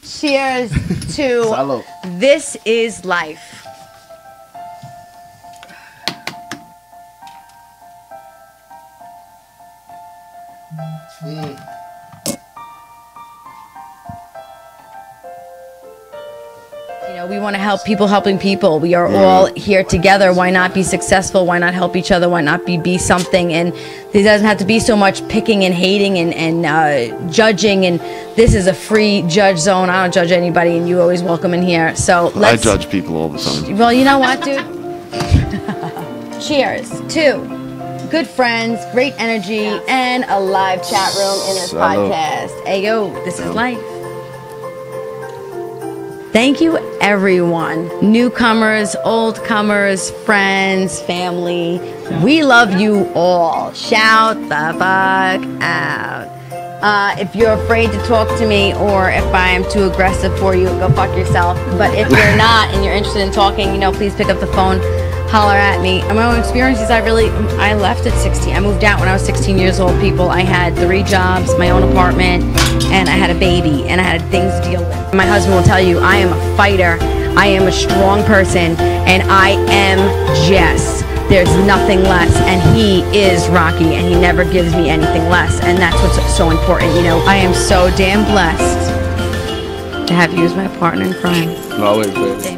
Cheers to Salud. This is Life. You know, we want to help people helping people. We are all here together. Why not be successful? Why not help each other? Why not be something? And there doesn't have to be so much picking and hating and judging. And this is a free judge zone. I don't judge anybody, and you always welcome in here. So I judge people all the time. Well, you know what, dude? Cheers to good friends, great energy, and a live chat room in this podcast. Hey, yo, this is life. Thank you, everyone. Newcomers, oldcomers, friends, family. We love you all. Shout the fuck out. If you're afraid to talk to me or if I am too aggressive for you, go fuck yourself. But if you're not and you're interested in talking, you know, please pick up the phone, holler at me. And my own experiences, I left at 16. I moved out when I was 16 years old, people. I had 3 jobs, my own apartment, and I had a baby, and I had things to deal with. My husband will tell you, I am a fighter, I am a strong person, and I am Jess. There's nothing less, and he is Rocky, and he never gives me anything less, and that's what's so important. You know, I am so damn blessed to have you as my partner in crime. No, wait, wait.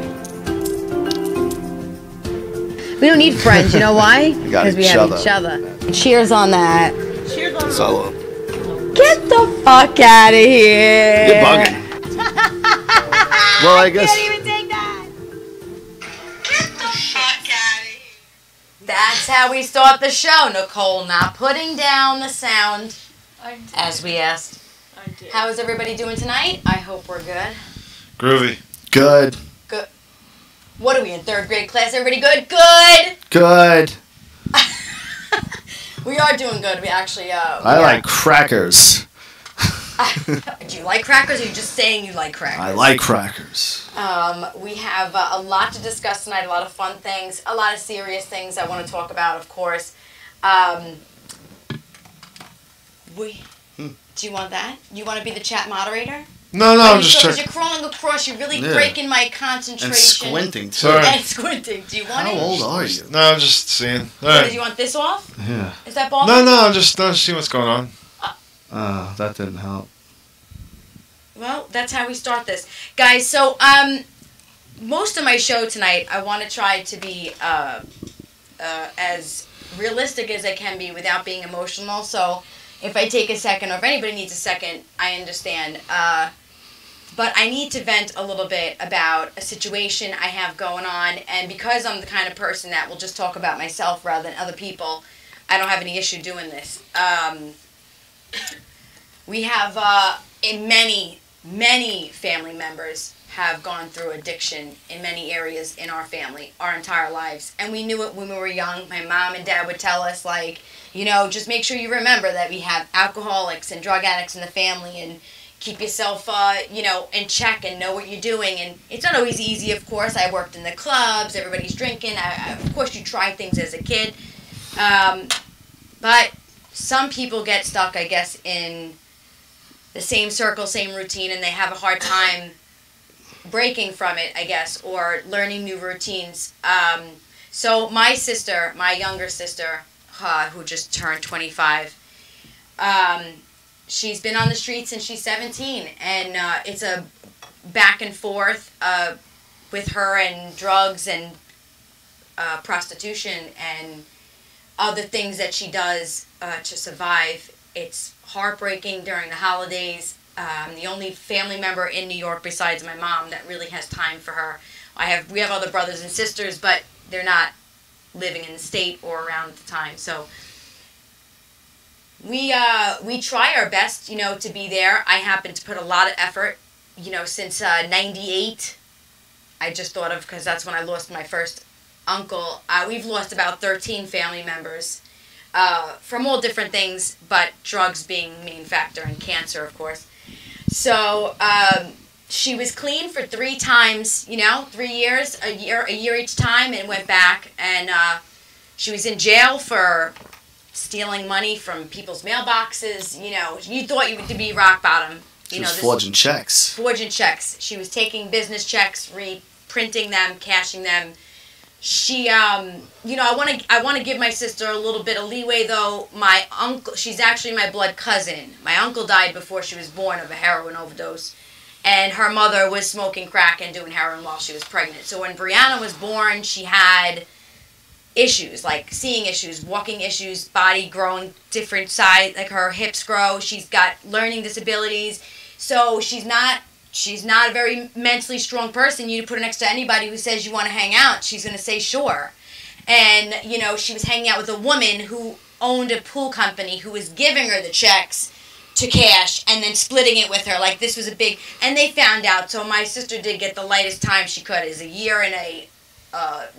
We don't need friends, you know why? Because we have each other. Cheers on that. Cheers on Solo. Get the fuck out of here. You're bugging. Well, I guess. I can't even take that. Get the fuck out of here. That's how we start the show, Nicole. Not putting down the sound as we asked. How is everybody doing tonight? I hope we're good. Groovy. Good. Good. What are we in 3rd grade class? Everybody good? Good. Good. We are doing good. We actually. I like crackers. Do you like crackers, or are you just saying you like crackers? I like crackers. We have a lot to discuss tonight, a lot of fun things, a lot of serious things I want to talk about, of course. Do you want that? You want to be the chat moderator? No, I'm just checking. You're crawling across, you're really breaking my concentration. And squinting, too. And squinting. Do you want it? How old are you? No, I'm just seeing. Did you want this off? Yeah. Is that ball? No, I'm just seeing what's going on. That didn't help. Well, that's how we start this. Guys, so, most of my show tonight, I want to try to be as realistic as I can be without being emotional. So, if I take a second, or if anybody needs a second, I understand. But I need to vent a little bit about a situation I have going on. And because I'm the kind of person that will just talk about myself rather than other people, I don't have any issue doing this. We have many family members have gone through addiction in many areas in our family, our entire lives. And we knew it when we were young. My mom and dad would tell us, like, you know, just make sure you remember that we have alcoholics and drug addicts in the family, and keep yourself, you know, in check and know what you're doing. And it's not always easy, of course. I worked in the clubs. Everybody's drinking. Of course, you try things as a kid. But some people get stuck, I guess, in the same circle, same routine, and they have a hard time breaking from it, I guess, or learning new routines. So my sister, my younger sister, who just turned 25, she's been on the streets since she's 17, and it's a back and forth with her and drugs and prostitution and other things that she does to survive. It's heartbreaking during the holidays. The only family member in New York besides my mom that really has time for her. We have other brothers and sisters, but they're not living in the state or around at the time. So we try our best, you know, to be there. I happen to put a lot of effort, you know, since 98. I just thought of, because that's when I lost my first uncle. We've lost about 13 family members from all different things, but drugs being the main factor, and cancer, of course. So she was clean for 3 times, you know, 3 years, a year each time, and went back. And she was in jail for stealing money from people's mailboxes. You know, you thought you would be rock bottom. She was forging checks. Forging checks. She was taking business checks, reprinting them, cashing them. She, you know, I want to give my sister a little bit of leeway, though. My uncle, she's actually my blood cousin. My uncle died before she was born of a heroin overdose. And her mother was smoking crack and doing heroin while she was pregnant. So when Brianna was born, she had issues, like seeing issues, walking issues, body growing different size, like her hips grow. She's got learning disabilities. So she's not a very mentally strong person. You put her next to anybody who says you want to hang out, she's going to say sure. And, you know, she was hanging out with a woman who owned a pool company who was giving her the checks to cash and then splitting it with her. Like, this was a big... And they found out, so my sister did get the lightest time she could. Is a year in a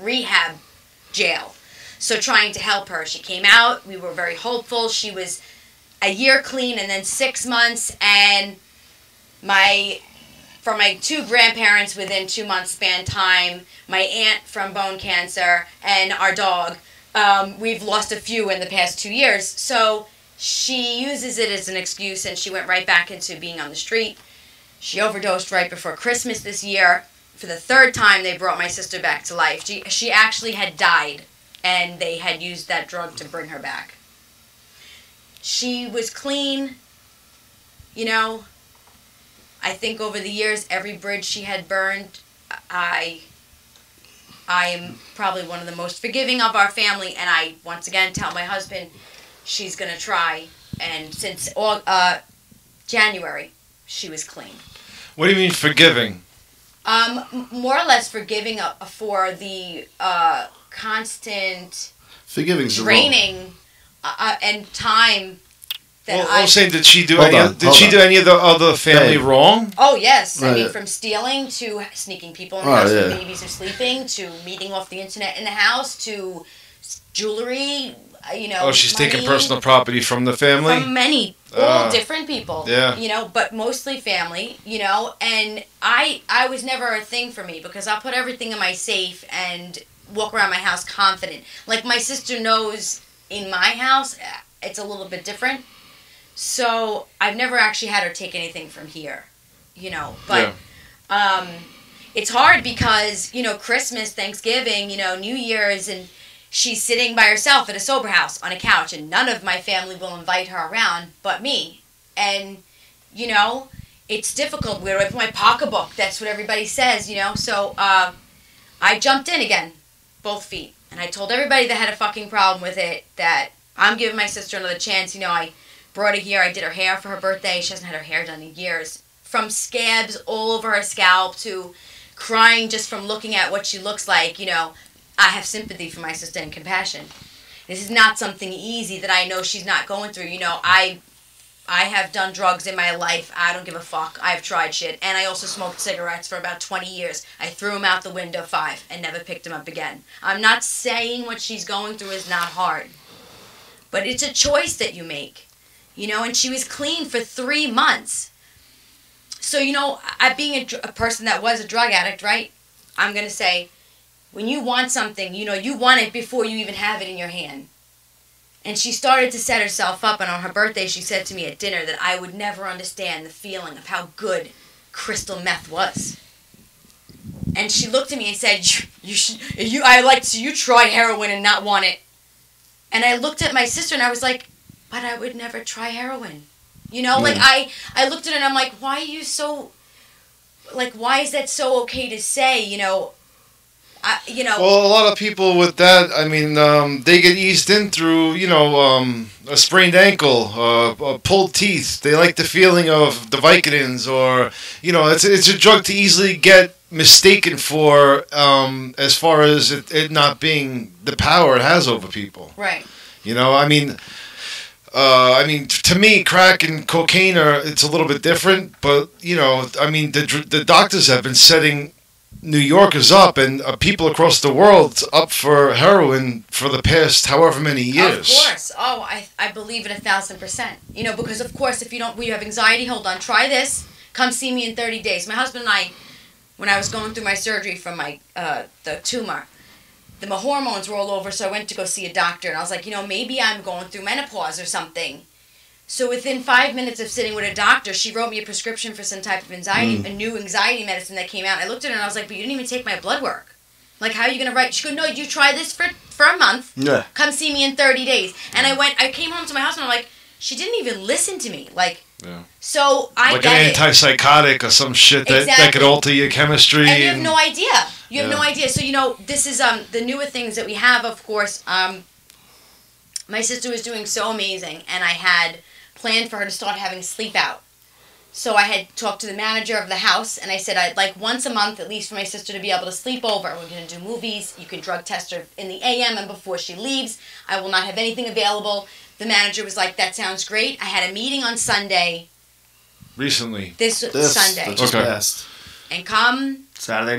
rehab jail. So trying to help her. She came out. We were very hopeful. She was a year clean and then 6 months. And from my two grandparents within 2 months span time, my aunt from bone cancer, and our dog, we've lost a few in the past 2 years. So she uses it as an excuse, and she went right back into being on the street. She overdosed right before Christmas this year. For the third time, they brought my sister back to life. She actually had died, and they had used that drug to bring her back. She was clean, you know. I think over the years, every bridge she had burned, I am probably one of the most forgiving of our family, and I once again tell my husband she's going to try, and since January, she was clean. What do you mean forgiving? More or less forgiving for the constant draining and time. I'm saying, did she do any of the other family wrong? Oh yes, Right. I mean, from stealing to sneaking people in the house when babies are sleeping, to meeting off the internet in the house, to jewelry. You know. Oh, she's money, taking personal property from the family? From many, all different people. Yeah. You know, but mostly family, you know, and I was never a thing for me because I put everything in my safe and walk around my house confident. Like my sister knows in my house, it's a little bit different. So I've never actually had her take anything from here, you know, but it's hard because, you know, Christmas, Thanksgiving, you know, New Year's, and she's sitting by herself at a sober house on a couch, and none of my family will invite her around but me. And, you know, it's difficult. Where do I put my pocketbook? That's what everybody says, you know. So I jumped in again, both feet. And I told everybody that had a fucking problem with it that I'm giving my sister another chance. You know, I brought her here. I did her hair for her birthday. She hasn't had her hair done in years. From scabs all over her scalp to crying just from looking at what she looks like, you know. I have sympathy for my sister and compassion. This is not something easy that I know she's not going through. You know, I have done drugs in my life. I don't give a fuck. I've tried shit. And I also smoked cigarettes for about 20 years. I threw them out the window 5 and never picked them up again. I'm not saying what she's going through is not hard. But it's a choice that you make. You know, and she was clean for 3 months. So, you know, being a person that was a drug addict, right? I'm going to say, when you want something, you know, you want it before you even have it in your hand. And she started to set herself up, and on her birthday she said to me at dinner that I would never understand the feeling of how good crystal meth was. And she looked at me and said, I'd like to see you try heroin and not want it. And I looked at my sister and I was like, but I would never try heroin. You know, like I looked at her and I'm like, why are you so, like, why is that so okay to say, you know? Well, a lot of people with that, I mean, they get eased in through, you know, a sprained ankle, pulled teeth. They like the feeling of the Vicodins, or, you know, it's a drug to easily get mistaken for, as far as it not being the power it has over people. Right. You know, I mean, to me, crack and cocaine it's a little bit different, but, you know, I mean, the doctors have been setting New Yorkers up and people across the world up for heroin for the past however many years. Of course. Oh, I believe it 1,000%. You know, because of course, if you have anxiety, hold on, try this. Come see me in 30 days. My husband and I, when I was going through my surgery from my the tumor, my hormones were all over, so I went to go see a doctor, and I was like, maybe I'm going through menopause or something. So within 5 minutes of sitting with a doctor, she wrote me a prescription for some type of anxiety, a new anxiety medicine that came out. I looked at her and I was like, but you didn't even take my blood work. Like, how are you going to write? She goes, no, you try this for a month. Yeah. Come see me in 30 days. And I came home to my house and I'm like, she didn't even listen to me. Like, so I like get an it. antipsychotic or some shit that could alter your chemistry. And you have no idea. You have no idea. So, this is the newer things that we have, of course. My sister was doing so amazing, and I had planned for her to start having sleep out. So I had talked to the manager of the house, and I said I'd like once a month at least for my sister to be able to sleep over. We're going to do movies. You can drug test her in the AM and before she leaves. I will not have anything available. The manager was like, that sounds great. I had a meeting on Sunday. Recently. This Sunday. That just passed. And come Saturday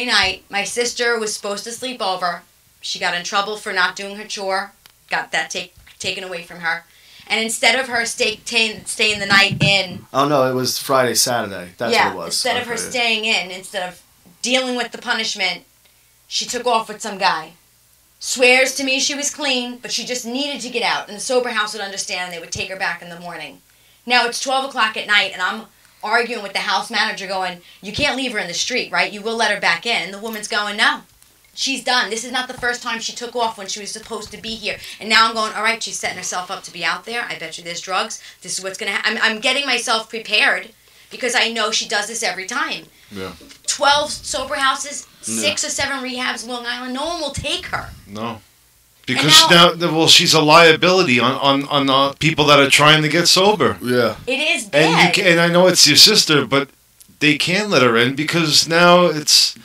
night, my sister was supposed to sleep over. She got in trouble for not doing her chore. Got that taken away from her. And instead of her staying the night in... Oh, no, it was Friday, Saturday. That's what it was. Instead of her staying in, instead of dealing with the punishment, she took off with some guy. Swears to me she was clean, but she just needed to get out. And the sober house would understand, and they would take her back in the morning. Now, it's 12 o'clock at night, and I'm arguing with the house manager going, you can't leave her in the street, right? You will let her back in. And the woman's going, no. She's done. This is not the first time she took off when she was supposed to be here. And now I'm going, all right, she's setting herself up to be out there. I bet you there's drugs. This is what's going to happen. I'm getting myself prepared because I know she does this every time. Yeah. 12 sober houses, 6 or 7 rehabs, Long Island. No one will take her. No. Because now, she's a liability on people that are trying to get sober. Yeah. It is bad. And I know it's your sister, but they can't let her in because now it's...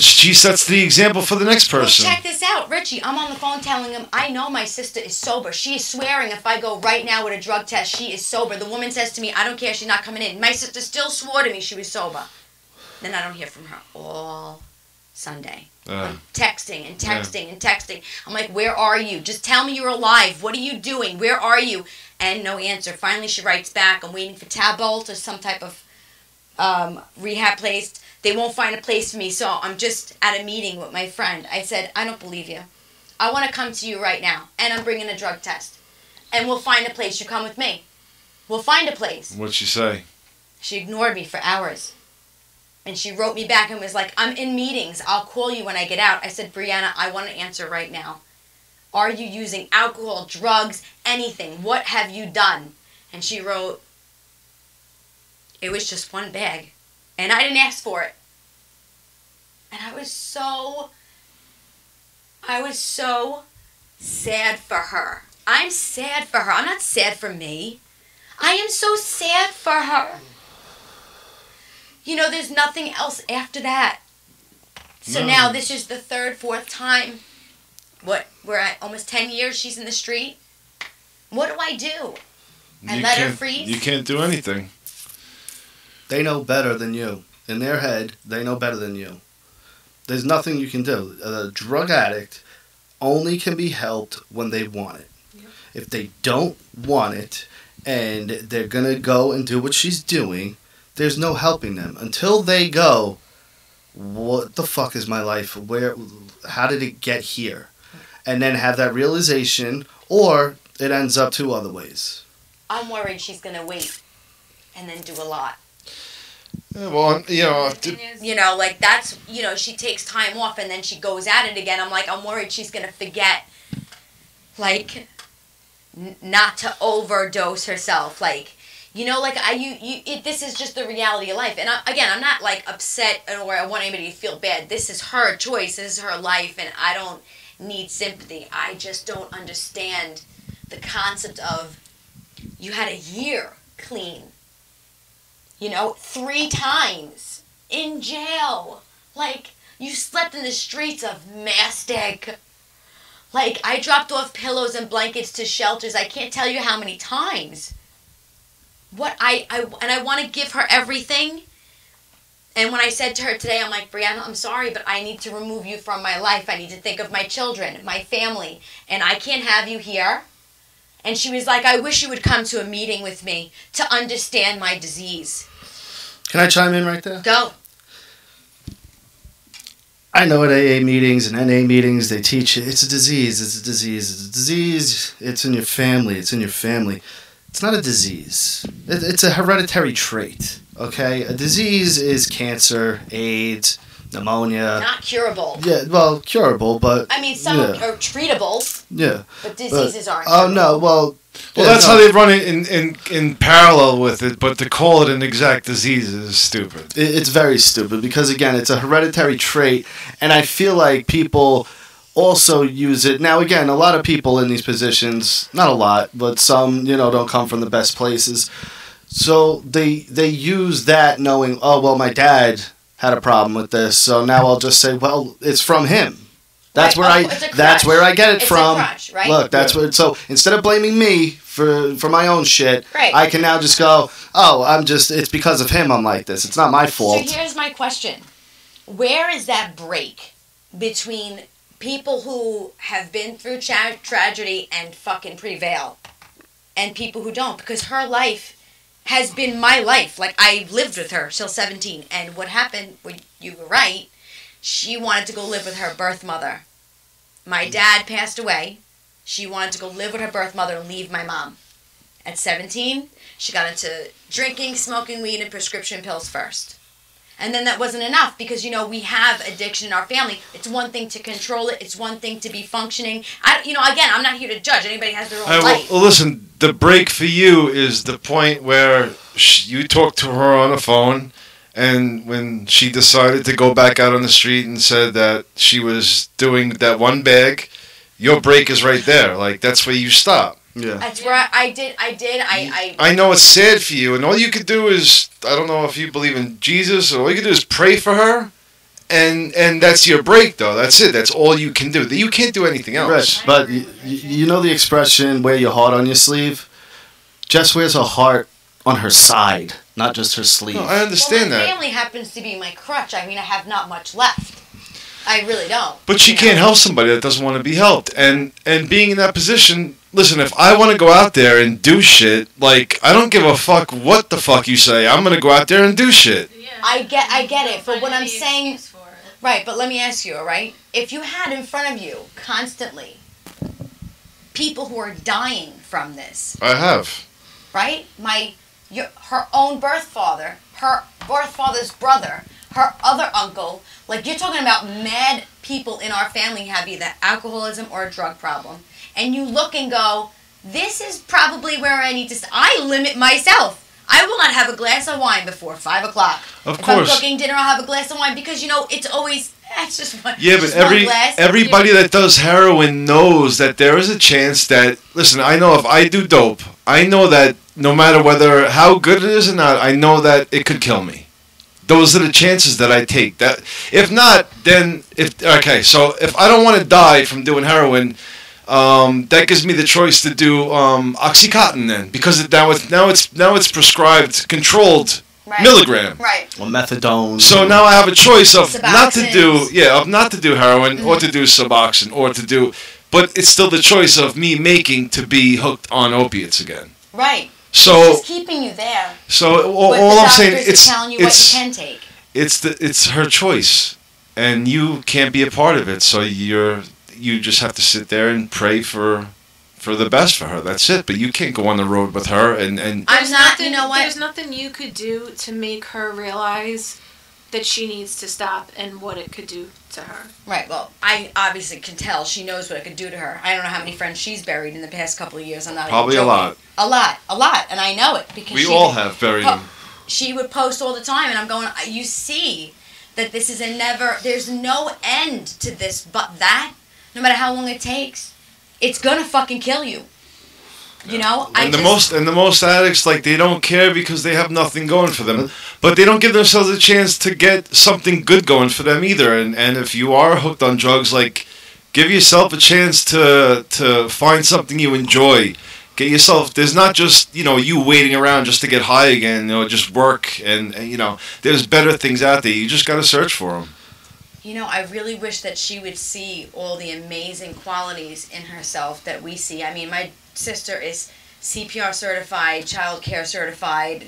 she sets the example for the next person. Well, check this out, Richie. I'm on the phone telling him, I know my sister is sober. She is swearing if I go right now with a drug test, she is sober. The woman says to me, I don't care, she's not coming in. My sister still swore to me she was sober. Then I don't hear from her all Sunday. I'm texting and texting and texting. I'm like, where are you? Just tell me you're alive. What are you doing? Where are you? And no answer. Finally, she writes back, I'm waiting for Tabbolt or some type of rehab place. They won't find a place for me, so I'm just at a meeting with my friend. I said, I don't believe you. I want to come to you right now, and I'm bringing a drug test. And we'll find a place. You come with me. We'll find a place. What'd she say? She ignored me for hours. And she wrote me back and was like, I'm in meetings. I'll call you when I get out. I said, Brianna, I want to answer right now. Are you using alcohol, drugs, anything? What have you done? And she wrote, it was just one bag. And I didn't ask for it. And I was so sad for her. I'm sad for her. I'm not sad for me. I am so sad for her. There's nothing else after that. So now this is the 3rd, 4th time. We're at almost 10 years she's in the street. What do I do? I let her freeze? You can't do anything. They know better than you. In their head, they know better than you. There's nothing you can do. A drug addict only can be helped when they want it. Yep. If they don't want it and they're going to go and do what she's doing, there's no helping them. Until they go, what the fuck is my life? How did it get here? And then have that realization, or it ends up 2 other ways. I'm worried she's going to wait and then do a lot. Yeah, well, that's, she takes time off and then she goes at it again. I'm like, I'm worried she's going to forget, not to overdose herself. This is just the reality of life. And I'm not, upset or I want anybody to feel bad. This is her choice. This is her life, and I don't need sympathy. I just don't understand the concept of you had a year clean. 3 times in jail. You slept in the streets of Mastic. I dropped off pillows and blankets to shelters. I can't tell you how many times. I want to give her everything. And when I said to her today, I'm like, Brianna, I'm sorry, but I need to remove you from my life. I need to think of my children, my family, and I can't have you here. And she was like, I wish you would come to a meeting with me to understand my disease. Can I chime in right there? Go. I know at AA meetings and NA meetings they teach you it's a disease, it's a disease, it's a disease, it's in your family, it's in your family. It's not a disease. It's a hereditary trait, okay? A disease is cancer, AIDS, pneumonia. Not curable. Yeah, well, curable, but... I mean, some are treatable. Yeah. But diseases aren't curable. Oh, no, well, that's how they run it in parallel with it, but to call it an exact disease is stupid. It's very stupid because, again, it's a hereditary trait, and I feel like people also use it. Now, again, a lot of people in these positions, not a lot, but some, don't come from the best places. So they use that knowing, oh, well, my dad had a problem with this, so now I'll just say, well, it's from him. That's where I get it from. A crutch, right? Look, that's what. So instead of blaming me for my own shit, right. I can now just go, oh, it's because of him I'm like this. It's not my fault. So here's my question. Where is that break between people who have been through tragedy and fucking prevail and people who don't? Because her life has been my life. Like, I lived with her till 17. And what happened, when you were right, she wanted to go live with her birth mother. My dad passed away. She wanted to go live with her birth mother and leave my mom. At 17, she got into drinking, smoking weed, and prescription pills first. And then that wasn't enough because, we have addiction in our family. It's one thing to control it. It's one thing to be functioning. Again, I'm not here to judge. Anybody has their own life. Well, listen, the break for you is the point where you talked to her on the phone, and when she decided to go back out on the street and said that she was doing that one bag, your break is right there. Like, that's where you stop. Yeah. That's where I did. I know it's sad for you, and all you could do is, I don't know if you believe in Jesus, all you can do is pray for her, and that's your break, though. That's it. That's all you can do. You can't do anything else. Right. But you know the expression, wear your heart on your sleeve? Jess wears her heart on her side, not just her sleeve. No, I understand that. My family happens to be my crutch. I mean, I have not much left. I really don't. But she can't help somebody that doesn't want to be helped. And being in that position, listen, if I want to go out there and do shit, like, I don't give a fuck what the fuck you say. I'm going to go out there and do shit. Yeah. I get it. But what I'm saying... Right, but let me ask you, all right? If you had in front of you constantly people who are dying from this... I have. Right? Her own birth father, her birth father's brother, her other uncle... Like, you're talking about mad people in our family have either alcoholism or a drug problem. And you look and go, this is probably where I need to... I limit myself. I will not have a glass of wine before 5 o'clock. Of course. If I'm cooking dinner, I'll have a glass of wine because, it's always... It's just one. Yeah, but everybody that does heroin knows that there is a chance that... Listen, I know if I do dope, I know that no matter how good it is or not, I know that it could kill me. Those are the chances that I take. That if not, then so if I don't want to die from doing heroin, that gives me the choice to do OxyContin then, because now it's prescribed controlled milligram. Right. Or methadone. So now I have a choice of not to do heroin or to do Suboxone or to do, but it's still the choice of me making to be hooked on opiates again. Right. So it's just keeping you there. So all I'm saying, it's telling you what you can take. It's her choice, and you can't be a part of it. So you just have to sit there and pray for the best for her. That's it. But you can't go on the road with her and. I'm not. You know what? There's nothing you could do to make her realize that she needs to stop and what it could do to her. Right. Well, I obviously can tell she knows what it could do to her. I don't know how many friends she's buried in the past couple of years. I'm not probably even joking. a lot, and I know it because we all have buried them. She would post all the time, and I'm going. You see that this is there's no end to this, but that no matter how long it takes, it's gonna fucking kill you. You know, and the most addicts, like, they don't care because they have nothing going for them, but they don't give themselves a chance to get something good going for them either. And if you are hooked on drugs, like, give yourself a chance to find something you enjoy. Get yourself. There's not just you waiting around just to get high again. Just work and there's better things out there. You just got to search for them. I really wish that she would see all the amazing qualities in herself that we see. I mean, my sister is CPR certified, child care certified.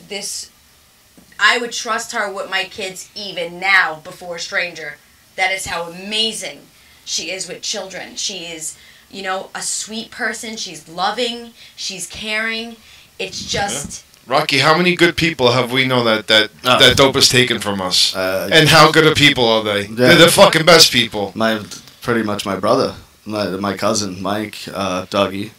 I would trust her with my kids even now before a stranger. That is how amazing she is with children. She is, you know, a sweet person. She's loving. She's caring. It's just... Rocky, how many good people have we known that dope is taken from us? And how good of people are they? Yeah. They're the fucking best people. Pretty much my brother, my cousin, Mike, Dougie.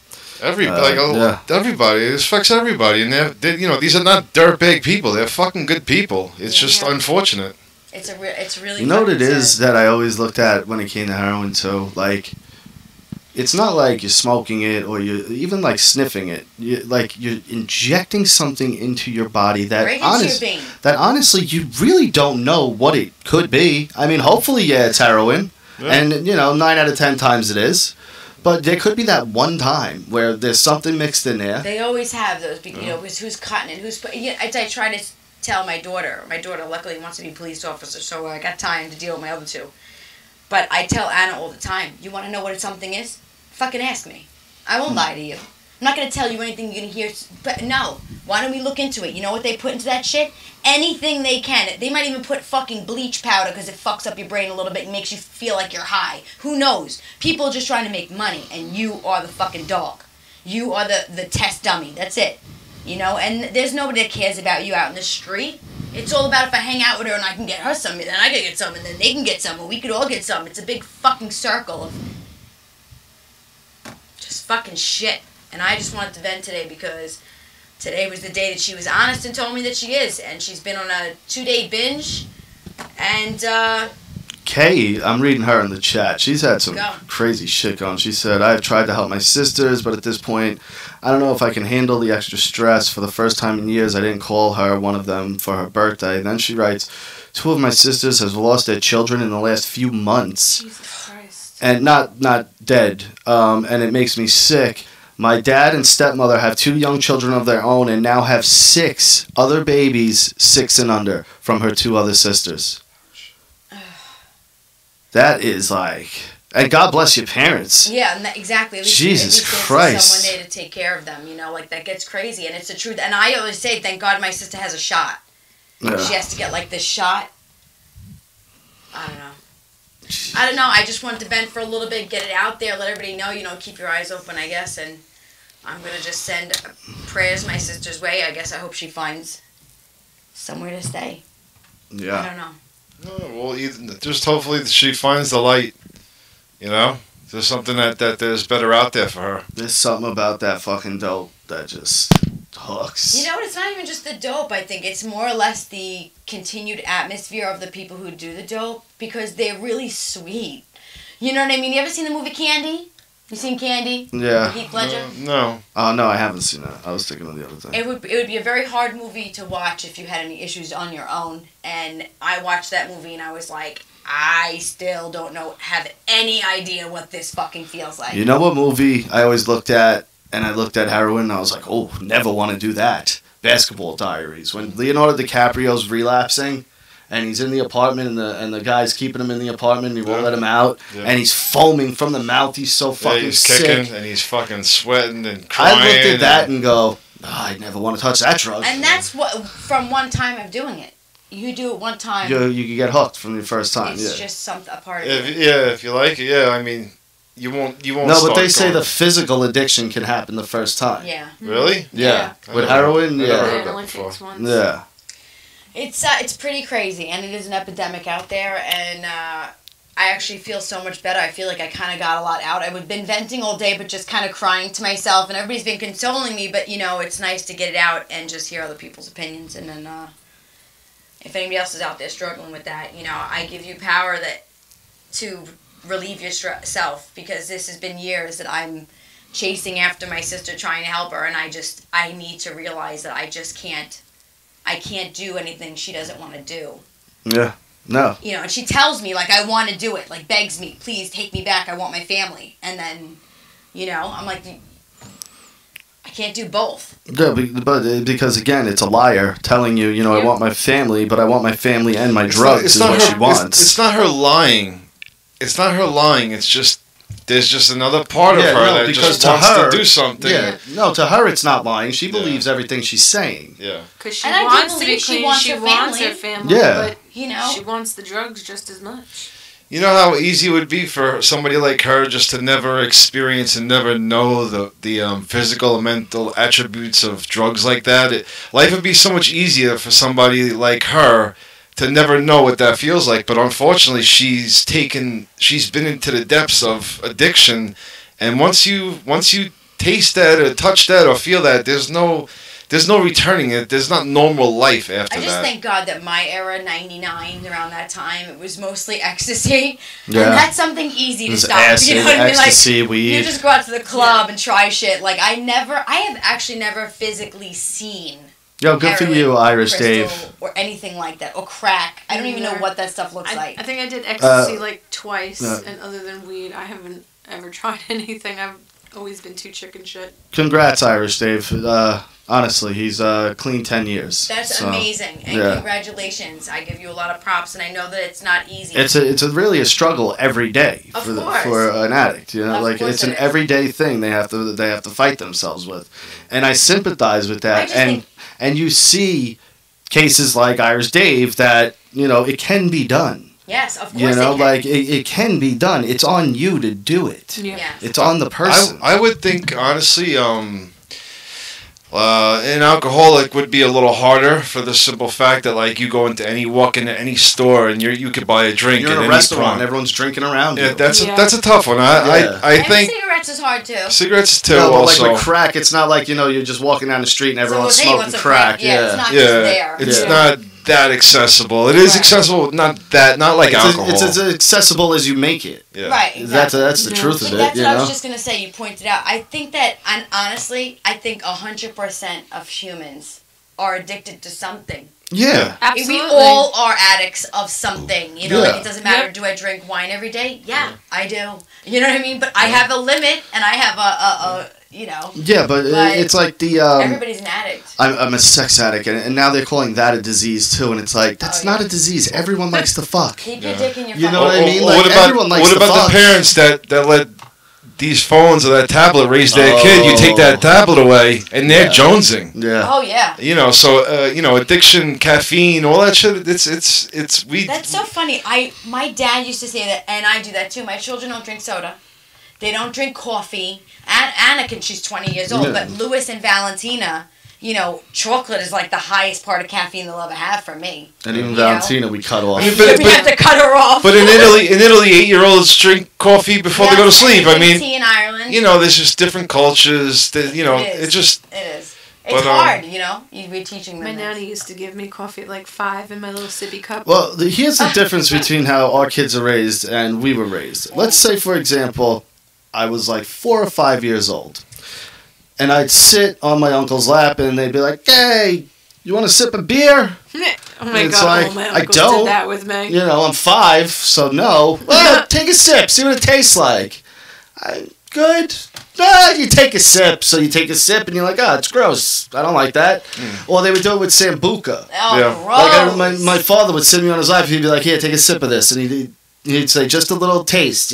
Everybody. This affects everybody. And they're, you know, these are not dirtbag people. They're fucking good people. It's just unfortunate. It's really... You know what it is that I always looked at when it came to heroin, too? Like... It's not like you're smoking it or you're even like sniffing it. You're injecting something into your body that honestly you really don't know what it could be. I mean, hopefully, it's heroin, and 9 out of 10 times it is. But there could be that one time where there's something mixed in there. They always have those, because who's cutting it, who's putting. I try to tell my daughter. My daughter luckily wants to be a police officer, so I got time to deal with my other two. But I tell Anna all the time, you want to know what something is? Fucking ask me. I won't lie to you. I'm not going to tell you anything you're going to hear. But no. Why don't we look into it? You know what they put into that shit? Anything they can. They might even put fucking bleach powder because it fucks up your brain a little bit and makes you feel like you're high. Who knows? People are just trying to make money, and you are the fucking dog. You are the test dummy. That's it. You know? And there's nobody that cares about you out in the street. It's all about if I hang out with her and I can get her some, then I can get some, and then they can get some, and we could all get some. It's a big fucking circle of... just fucking shit. And I just wanted to vent today because today was the day that she was honest and told me that she is. And she's been on a 2-day binge. And, Kay, I'm reading her in the chat. She's had some crazy shit going. She said, I've tried to help my sisters, but at this point, I don't know if I can handle the extra stress. For the first time in years, I didn't call her, one of them, for her birthday. And then she writes, 2 of my sisters have lost their children in the last few months. Jesus Christ. And not dead. And it makes me sick. My dad and stepmother have 2 young children of their own and now have 6 other babies, 6 and under, from her 2 other sisters. That is like... And God bless your parents. Yeah, exactly. At least, Jesus Christ. There's someone there to take care of them, that gets crazy. And it's the truth. And I always say, thank God my sister has a shot. Yeah. She has to get, this shot. I don't know. I just wanted to vent for a little bit, get it out there, let everybody know, keep your eyes open, I guess, and I'm going to just send prayers my sister's way. I guess I hope she finds somewhere to stay. Yeah. I don't know. Well, just hopefully she finds the light, There's something that there's better out there for her. There's something about that fucking dope that just hooks. You know what? It's not even just the dope, I think. It's more or less the continued atmosphere of the people who do the dope because they're really sweet. You know what I mean? You ever seen the movie Candy? You seen Candy? Yeah. Heath Ledger? No. Oh, no, I haven't seen that. I was thinking of the other thing. It would be a very hard movie to watch if you had any issues on your own. And I watched that movie and I was like, I still have any idea what this fucking feels like. You know what movie I always looked at? And I looked at heroin and I was like, oh, never want to do that. Basketball Diaries. When Leonardo DiCaprio's relapsing and he's in the apartment and the guy's keeping him in the apartment and he won't let him out and he's foaming from the mouth. He's so fucking he's sick. Kicking and he's fucking sweating and crying. I looked at that and go, I never want to touch that drug. And that's what, from one time of doing it. You do it one time. You can get hooked from the first time. It's just a part of it. If you like it, I mean... You won't. No, but they say the physical addiction can happen the first time. Yeah. Really? Yeah. With heroin, I never heard that before. Yeah. It's pretty crazy, and it is an epidemic out there, and I actually feel so much better. I feel like I kind of got a lot out. I've been venting all day, but just kind of crying to myself, and everybody's been consoling me, but, it's nice to get it out and just hear other people's opinions, and then if anybody else is out there struggling with that, I give you power to relieve yourself, because this has been years that I'm chasing after my sister, trying to help her, and I need to realize that I can't do anything she doesn't want to do. Yeah. No. And she tells me, I want to do it, begs me, please take me back, I want my family. And then, I'm like, I can't do both. Yeah, but because, again, it's a liar telling you, I want my family, but I want my family and my drugs is what she wants. It's not her lying. It's not her lying. It's just there's just another part of her that just wants to do something. Yeah, no, to her it's not lying. She believes everything she's saying. Yeah, because she wants to be clean. She wants her family. Yeah, but she wants the drugs just as much. You know how easy it would be for somebody like her just to never experience and never know the physical and mental attributes of drugs like that. Life would be so much easier for somebody like her to never know what that feels like. But unfortunately, she's been into the depths of addiction, and once you taste that or touch that or feel that, there's no returning it. There's not normal life after that. I just thank God that my era, 99, around that time, it was mostly ecstasy. Yeah. And that's something easy to stop. Acid, you know what I mean? ecstasy, Like, weed. you just go out to the club and try shit. Like, I have actually never physically seen Yo, good for heroin, you, Irish crystal, Dave. or anything like that. Or crack. I don't even know what that stuff looks like. I think I did ecstasy like twice, and other than weed, I haven't ever tried anything. I've always been too chicken shit. Congrats, Irish Dave. Honestly, he's clean 10 years. That's so, amazing, and congratulations. I give you a lot of props, and I know that it's not easy. It's really a struggle every day for an addict. You know, like it's an everyday thing they have to fight themselves with, and I sympathize with that. And you see cases like Irish Dave that it can be done. Yes, of course. It can be done. It's on you to do it. Yeah. It's on the person. I would think, honestly, an alcoholic would be a little harder for the simple fact that, like, you walk into any store and you could buy a drink. You're in a restaurant and everyone's drinking around you. Yeah, that's a tough one. I think cigarettes is hard too. Cigarettes too. No, but also, like with crack, it's not like you're just walking down the street and everyone's smoking crack. Yeah, it's not just there. It's not that accessible. It is accessible, not like alcohol. It's as accessible as you make it. Yeah. Right. Exactly. That's the truth of it. That's what I was just gonna say. You pointed out. I think that, and honestly, I think 100% of humans are addicted to something. Yeah. Absolutely. We all are addicts of something. Like it doesn't matter. Yep. Do I drink wine every day? Yeah, I do. You know what I mean? But I have a limit, and I have a. Yeah, but it's like the. Everybody's an addict. I'm a sex addict, and now they're calling that a disease too, and it's like that's not a disease. Everyone likes to fuck. Keep your dick in your. You know what I mean? Like, everyone likes to fuck. What about the parents that let these phones or that tablet raise their kid? You take that tablet away, and they're jonesing. Yeah. Oh yeah. Addiction, caffeine, all that shit. It's we. That's so funny. My dad used to say that, and I do that too. My children don't drink soda. They don't drink coffee. Anakin, she's 20 years old, but Louis and Valentina, chocolate is like the highest part of caffeine they'll ever have for me. And even Valentina, we cut off. We have to cut her off. But in Italy, 8-year-olds drink coffee before they go to sleep. I mean, tea in Ireland. There's just different cultures. It is. It's hard, You're teaching them. My nanny used to give me coffee at like 5 in my little sippy cup. Well, here's the difference between how our kids are raised and we were raised. Let's say, for example, I was like 4 or 5 years old. And I'd sit on my uncle's lap and they'd be like, hey, you want a sip of beer? Oh my God, my I uncle don't. did that with me. I'm 5, so no. Well, take a sip, see what it tastes like. Good. You take a sip. So you take a sip and you're like, it's gross. I don't like that. Or they would do it with Sambuca. Oh, gross. Like my father would sit me on his lap. He'd be like, here, take a sip of this. And he'd say, just a little taste,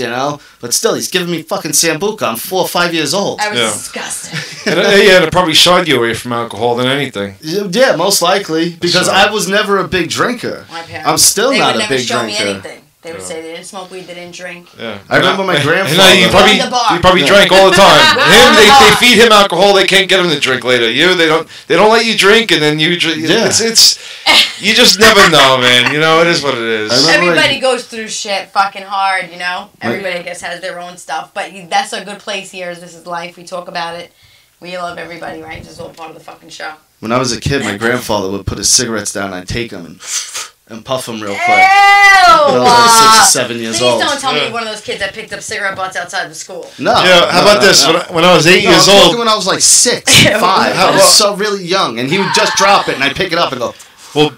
But still, he's giving me fucking Sambuca. I'm 4 or 5 years old. That was disgusting. And it probably shied you away from alcohol than anything. Yeah, most likely. Because I was never a big drinker. My parents. I'm still not a big drinker. They would never show me anything. They would say they didn't smoke weed, they didn't drink. Yeah. I remember my grandfather. He probably drank all the time. They feed him alcohol. They can't get him to drink later. They don't let you drink, and then you drink. Yeah. It's you just never know, man. It is what it is. Everybody goes through shit fucking hard, Everybody, I guess, has their own stuff. But that's a good place here. This is life. We talk about it. We love everybody, right? This is all part of the fucking show. When I was a kid, my grandfather would put his cigarettes down, and I'd take them and puff them real quick. Ew! I was like 6 or 7 years old. Please don't tell me you're one of those kids that picked up cigarette butts outside of school. No. Yeah, how about this? No. When I was 8 years old. When I was like 6, 5. I was so really young, and he would just drop it, and I'd pick it up and go. We'll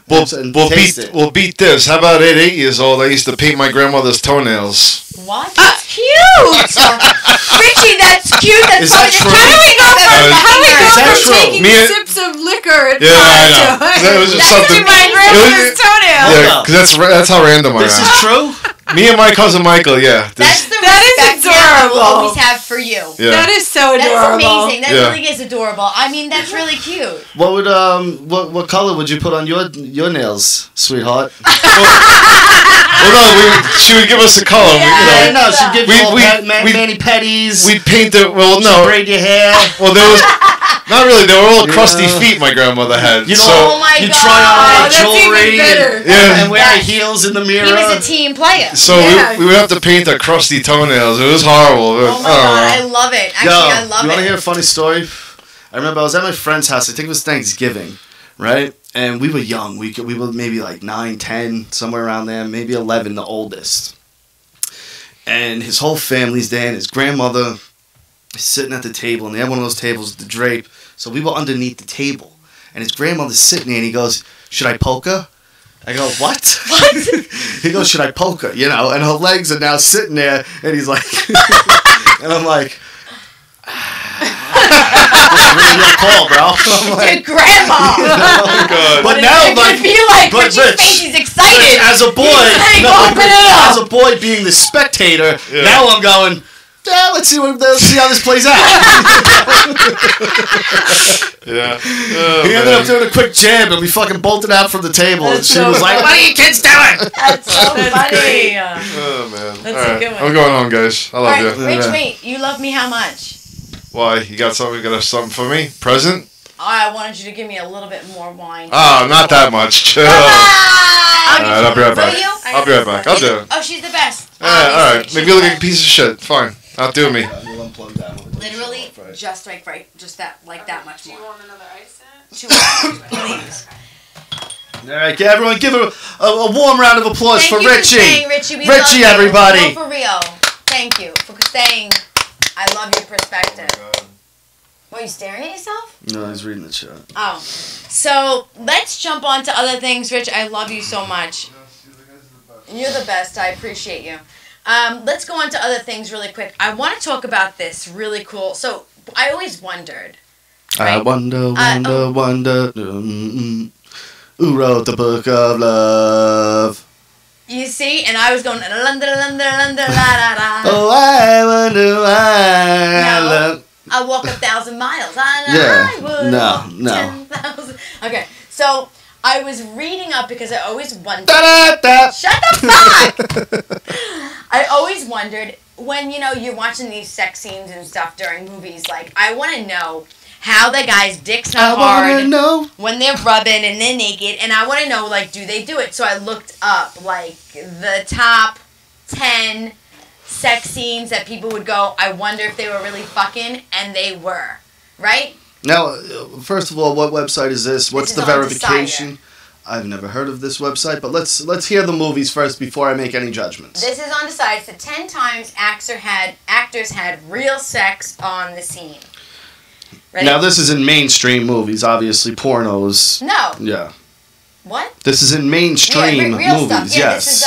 beat this. How about at 8 years old, I used to paint my grandmother's toenails. What? That's cute! Richie, that's cute. That's Is that true? How do we go from true? taking sips of liquor? Yeah, I know. That was just something. My grandmother's toenail. Yeah, because that's how random I am. This is true? Me and my cousin Michael, yeah. That's the That is respect I will adorable. always have for you. Yeah. That is so adorable. That's amazing. That Yeah. really is adorable. I mean, that's really cute. What would what color would you put on your nails, sweetheart? Well, no, she would give us a color. Yeah. No, she'd give you all we- mani pedis. We'd paint it. Well, She'd no. braid your hair. Well, there was not really. There were all crusty Yeah. feet my grandmother had. You know, So Oh my you God. try on all the That's even jewelry better. Yeah. and wear Yes. heels in the mirror. He was a team player. so Yeah. we would have to paint our crusty toenails. It was horrible. Oh my God, I love it. Actually, I love you want to it. hear a funny story? I remember I was at my friend's house. I think it was Thanksgiving, right? And we were young. We were maybe like 9, 10, somewhere around there. Maybe 11, the oldest. And his whole family's there, and his grandmother is sitting at the table, and they have one of those tables with the drape. So we were underneath the table, and his grandmother's sitting there, and he goes, "Should I poke her?" I go, "What?" What? He goes, "Should I poke her?" You know, and her legs are now sitting there, and he's like, and I'm like, "This is really your call, bro." I'm like, Your grandma. Oh God. but What now, is it gonna like, be like but when she's Rich, face, he's excited. as a boy, He's like, no, open it up. as a boy being the spectator, Yeah. now I'm going, yeah, let's see how this plays out. Yeah. Oh, He ended man. up doing a quick jab, and we fucking bolted out from the table. And That's she so was like, funny. "What are you kids doing?" That's so funny. great. Oh man. That's All a right. good one. I'm going home, guys. I All love right, you. Rich, Yeah. wait. You love me how much? Why? You got something? You got something for me? Present? I wanted you to give me a little bit more wine. Oh, not that much. Chill. Come on! I'll be right back. Will you? I'll be right back. I'll do it. Oh, she's the best. Yeah, all right. Obviously, Maybe you look she's like a piece of shit. Fine. Outdo me. We'll unplug that one. Literally, just just that, like that much Do you more. want another ice in it? 2 hours, please. All right, everyone, give a warm round of applause Thank for you Richie. for staying, Richie. We Richie, love you. everybody. No, for real. Thank you for staying. I love your perspective. What, are you staring at yourself? No, he's reading the chat. Oh. So, let's jump on to other things, Rich. I love you so much. You're the best. I appreciate you. Let's go on to other things really quick. I want to talk about this really cool. So, I always wondered. I Right. wonder, oh. wonder, who wrote the book of love? You see? And I was going, la la la la la. Oh, I wonder why I No. love. I walk 1,000 miles. I know Yeah. I would No, walk no. 10,000. Okay, so I was reading up because I always wondered. Da-da-da. Shut the fuck! I always wondered when, you're watching these sex scenes and stuff during movies, like, I want to know how the guy's dick's I not wanna hard know. when they're rubbing and they're naked, and I want to know, like, do they do it? So I looked up, like, the top 10 sex scenes that people would go, I wonder if they were really fucking, and they were, right? Now, first of all, what website is this? What's is the on verification? I've never heard of this website, but let's hear the movies first before I make any judgments. This is on Decides the 10 times actors had real sex on the scene. Ready? Now, this is in mainstream movies, obviously pornos. No. Yeah. What? This is in mainstream real movies, stuff. Yeah, yes. this is,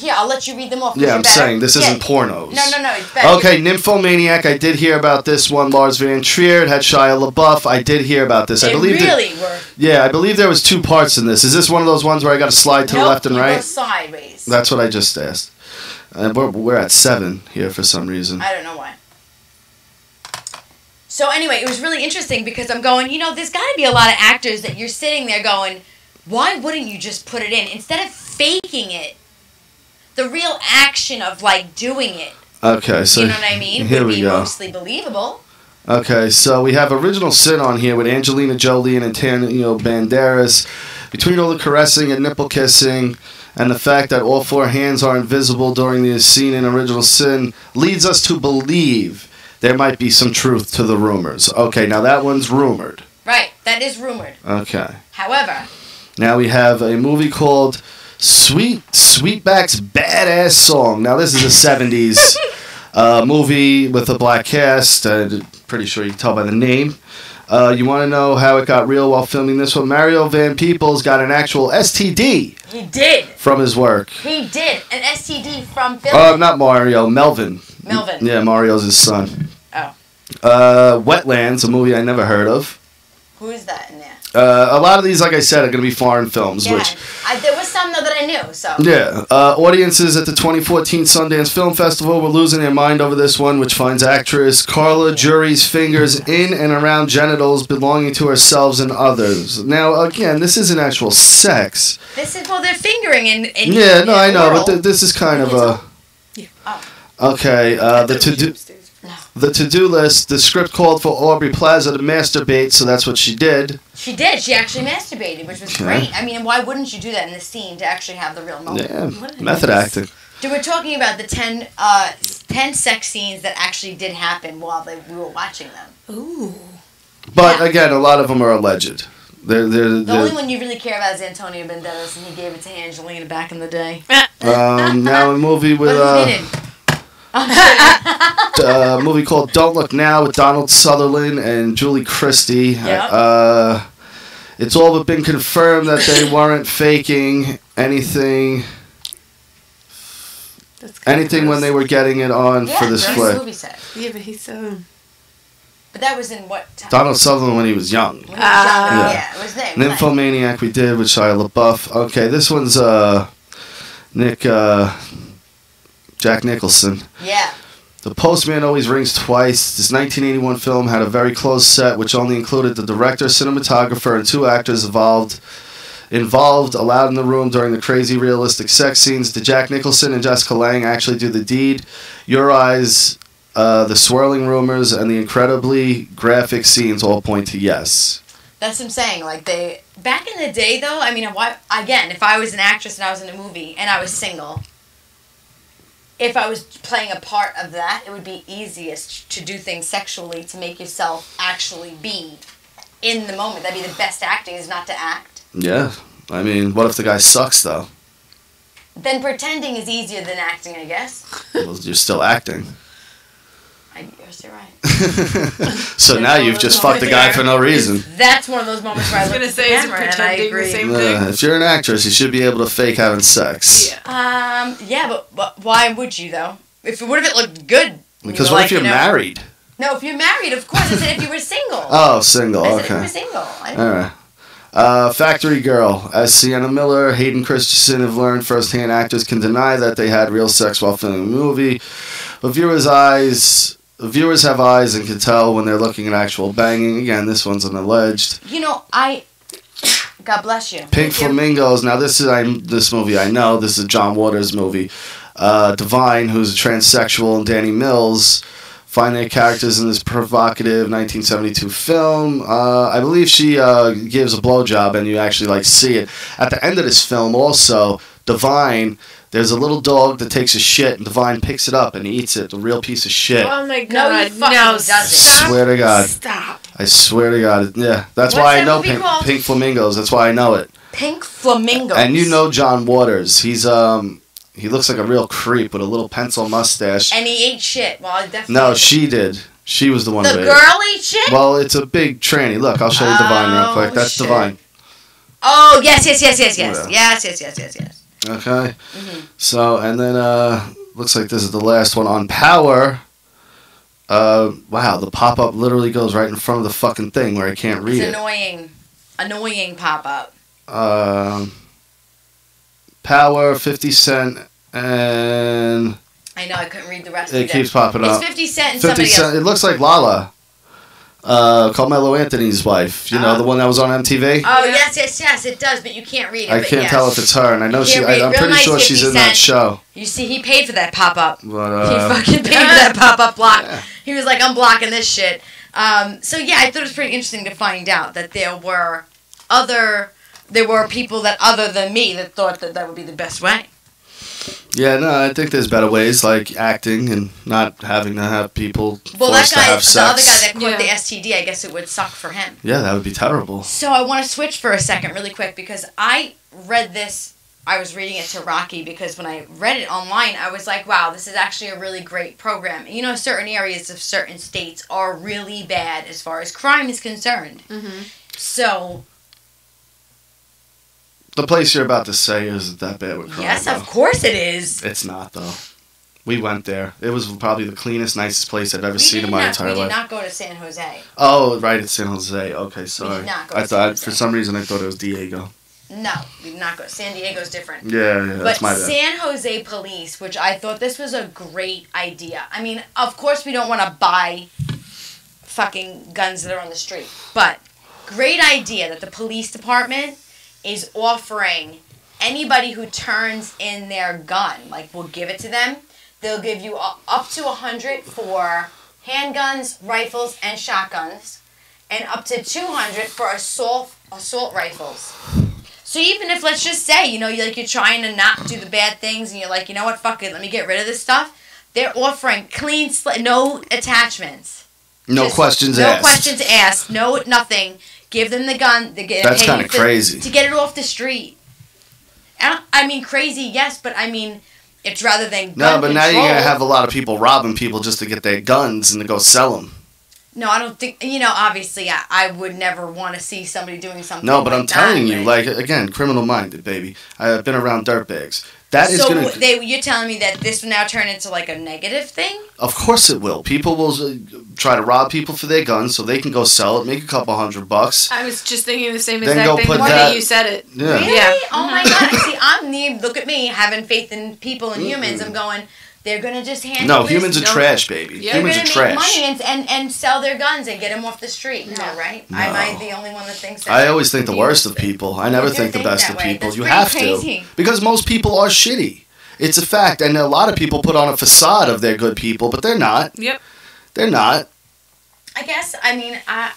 here, I'll let you read them off. 'cause Yeah, you're I'm better. saying this Yeah. isn't pornos. No, it's better. Okay, Nymphomaniac, I did hear about this one. Lars Van Trier, it had Shia LaBeouf. I did hear about this. I They believe really were. Yeah, I believe there was 2 parts in this. Is this one of those ones where I got to slide to the Nope, left and you right? go sideways. That's what I just asked. We're at 7 here for some reason. I don't know why. So anyway, it was really interesting because I'm going, there's got to be a lot of actors that you're sitting there going, why wouldn't you just put it in? Instead of faking it, the real action of, like, doing it, Okay, so you know what I mean, here would we be go. mostly believable. Okay, so we have Original Sin on here with Angelina Jolie and Antonio Banderas. Between all the caressing and nipple kissing and the fact that all 4 hands are invisible during the scene in Original Sin leads us to believe there might be some truth to the rumors. Okay, now that one's rumored. Right, that is rumored. Okay. However, Now we have a movie called Sweetback's Badass Song. Now this is a 70s movie with a black cast. Pretty sure you can tell by the name. You want to know how it got real while filming this one? Mario Van Peebles got an actual STD he did. from his work. He did. An STD from Philly. Not Mario, Melvin. Melvin. Yeah, Mario's his son. Oh. Wetlands, a movie I never heard of. Who is that in there? A lot of these, like I said, are going to be foreign films. Yeah. Which There was some, though, that I knew, so. Yeah. Audiences at the 2014 Sundance Film Festival were losing their mind over this one, which finds actress Carla Jury's fingers in and around genitals belonging to herself and others. Now, again, this isn't actual sex. This is, well, they're fingering in Yeah, no, I know, oral. but this is kind of a... Okay, the to-do list, the script called for Aubrey Plaza to masturbate, so that's what she did. She did. She actually masturbated, which was great. I mean, why wouldn't you do that in the scene to actually have the real moment? Yeah, method acting. So we're talking about the 10 sex scenes that actually did happen while we were watching them. Ooh. But, again, a lot of them are alleged. The only one you really care about is Antonio Banderas, and he gave it to Angelina back in the day. Now a movie with... But who didn't? A movie called Don't Look Now with Donald Sutherland and Julie Christie. Yep. It's all but been confirmed that they weren't faking anything when they were getting it on for this flick. Movie set. Yeah, but he's so... But that was in what time? Donald Sutherland when he was young. When he was young, yeah, it was there. Nymphomaniac we did with Shia LaBeouf. Okay, this one's Jack Nicholson. Yeah. The Postman Always Rings Twice. This 1981 film had a very close set, which only included the director, cinematographer, and 2 actors involved allowed in the room during the crazy realistic sex scenes. Did Jack Nicholson and Jessica Lange actually do the deed? Your Eyes, the swirling rumors, and the incredibly graphic scenes all point to yes. That's what I'm saying. Like, back in the day, though, I mean, again, if I was an actress and I was in a movie and I was single, if I was playing a part of that, it would be easiest to do things sexually to make yourself actually be in the moment. That'd be the best acting, is not to act. Yeah. I mean, what if the guy sucks, though? Then pretending is easier than acting, I guess. Well, you're still acting. Yes, you're right. So now you've just fucked the guy for no reason. That's one of those moments where I look at the camera and I agree. If you're an actress, you should be able to fake having sex. Yeah. Yeah, but why would you, though? What if it looked good? Because what if you're married? No, if you're married, of course. I said if you were single. Oh, single. I said Okay. if you were single. All right. Factory Girl. As Sienna Miller, Hayden Christensen have learned firsthand, actors can deny that they had real sex while filming a movie. But viewers have eyes and can tell when they're looking at actual banging. Again, this one's an alleged. You know, God bless you. Pink Flamingos. Now, this movie I know. This is a John Waters movie. Divine, who's a transsexual, and Danny Mills find their characters in this provocative 1972 film. I believe she gives a blowjob, and you actually see it. At the end of this film, also, Divine, there's a little dog that takes a shit, and Divine picks it up and eats it. The real piece of shit. Oh my God! No, he fucking doesn't. I swear to God. Stop. I swear to God. Yeah, that's What's why I that know movie called? Pink Flamingos. That's why I know it. Pink Flamingos. And you know John Waters. He looks like a real creep with a little pencil mustache. And he ate shit. Well, I definitely. No, she did. She was the one The who ate. girl ate shit? Well, it's a big tranny. Look, I'll show you Divine real quick. That's shit. Divine. Oh, yes. Yeah. Yes. Okay. So, and then looks like this is the last one on Power. Wow, the pop-up literally goes right in front of the fucking thing where I can't read It's it. annoying pop-up. Power, 50 Cent, and... I know, I couldn't read the rest of it. It keeps popping up. It's 50 Cent and 50 somebody Cent. else. It looks like Lala. Carmelo Anthony's wife. You know, the one that was on MTV? Oh, yes, it does, but you can't read it. I can't tell if it's her, and I know You can't read. I'm Real pretty nice sure 50 she's in that Cent. show. You see, he paid for that pop-up. But, he fucking paid for that pop-up block. Yeah. He was like, I'm blocking this shit. So, yeah, I thought it was pretty interesting to find out that there were people that other than me that thought that would be the best way. Yeah, no, I think there's better ways, like acting and not having to have people forced to have sex. The other guy that caught the STD, I guess it would suck for him. Yeah, that would be terrible. So I want to switch for a second really quick because I read this. I was reading it to Rocky because when I read it online, I was like, wow, this is actually a really great program. You know, certain areas of certain states are really bad as far as crime is concerned. Mm-hmm. So... The place you're about to say isn't that bad with crime. Yes, of course it is. It's not, though. We went there. It was probably the cleanest, nicest place I've ever seen in my entire life. We did not go to San Jose. Oh, right, it's San Jose. Okay, sorry. We did not go I to thought San Jose. for some reason I thought it was Diego. No, we did not go. San Diego's different. Yeah, that's my bad. But San Jose police, which I thought this was a great idea. I mean, of course we don't want to buy fucking guns that are on the street, but great idea that the police department is offering anybody who turns in their gun, like we'll give it to them. They'll give you up to 100 for handguns, rifles, and shotguns, and up to 200 for assault rifles. So even if, let's just say, you know, you're trying to not do the bad things, and you're like, you know what, fuck it, let me get rid of this stuff. They're offering clean, no attachments. No questions asked. No questions asked. No nothing. Give them the gun. That's kind of crazy. To get it off the street. I mean, crazy, yes, but I mean, it's rather than gun No, but control. now you're going to have a lot of people robbing people just to get their guns and to go sell them. No, I don't think, you know, obviously, I would never want to see somebody doing something No, but like I'm telling that, you, like, again, criminal-minded, baby. I've been around dirtbags. That is going to... you're telling me that this will now turn into, like, a negative thing? Of course it will. People will try to rob people for their guns so they can go sell it, make a couple $100. I was just thinking the same Then exact go thing put the that- way you said it. Yeah. Really? Yeah. Oh, my God. See, look at me, having faith in people and humans. I'm going... They're going to just handle this. No, humans are trash, baby. Yeah. Humans are They're going to trash. make money and sell their guns and get them off the street. No, No. right? No. Am I the only one that thinks that? I always think the worst of people. I never You do think the think best that of way. people. That's You pretty have crazy. to. Because most people are shitty. It's a fact. And a lot of people put on a facade of they're good people, but they're not. Yep. They're not. I guess, I mean, I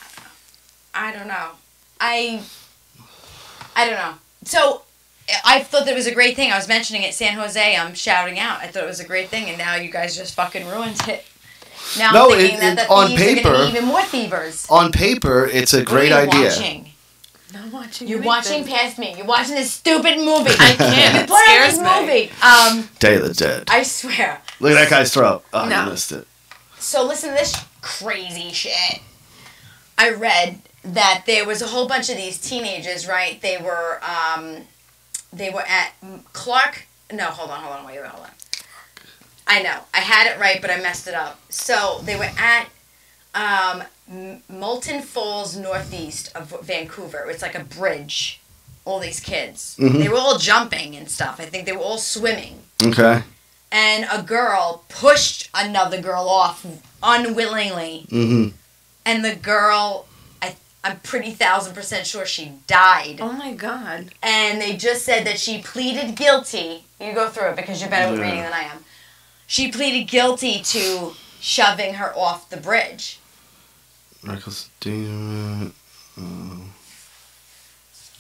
don't know. I don't know. So, I thought that was a great thing. I was mentioning it, San Jose. I'm shouting out. I thought it was a great thing, and now you guys just fucking ruined it. Now No, I'm thinking that the on thieves are paper- going to be even more thievers. On paper, it's a great What are you idea. watching? Not watching. You're watching past me. You're watching this stupid movie. I can't. You It put on scares this me. movie. Day of the Dead. I swear. Look at that guy's throat. Oh, No. you missed it. So listen to this crazy shit. I read that there was a whole bunch of these teenagers, right? They were at Clark. No, hold on, wait, hold on. I know, I had it right, but I messed it up. So they were at Moulton Falls, northeast of Vancouver. It's like a bridge. All these kids. Mhm. They were all jumping and stuff. I think they were all swimming. Okay. And a girl pushed another girl off unwillingly. Mm-hmm. And the girl, I'm pretty 1,000% sure she died. Oh my God. And they just said that she pleaded guilty. You go through it because you're better with reading than I am. She pleaded guilty to shoving her off the bridge. Reckless.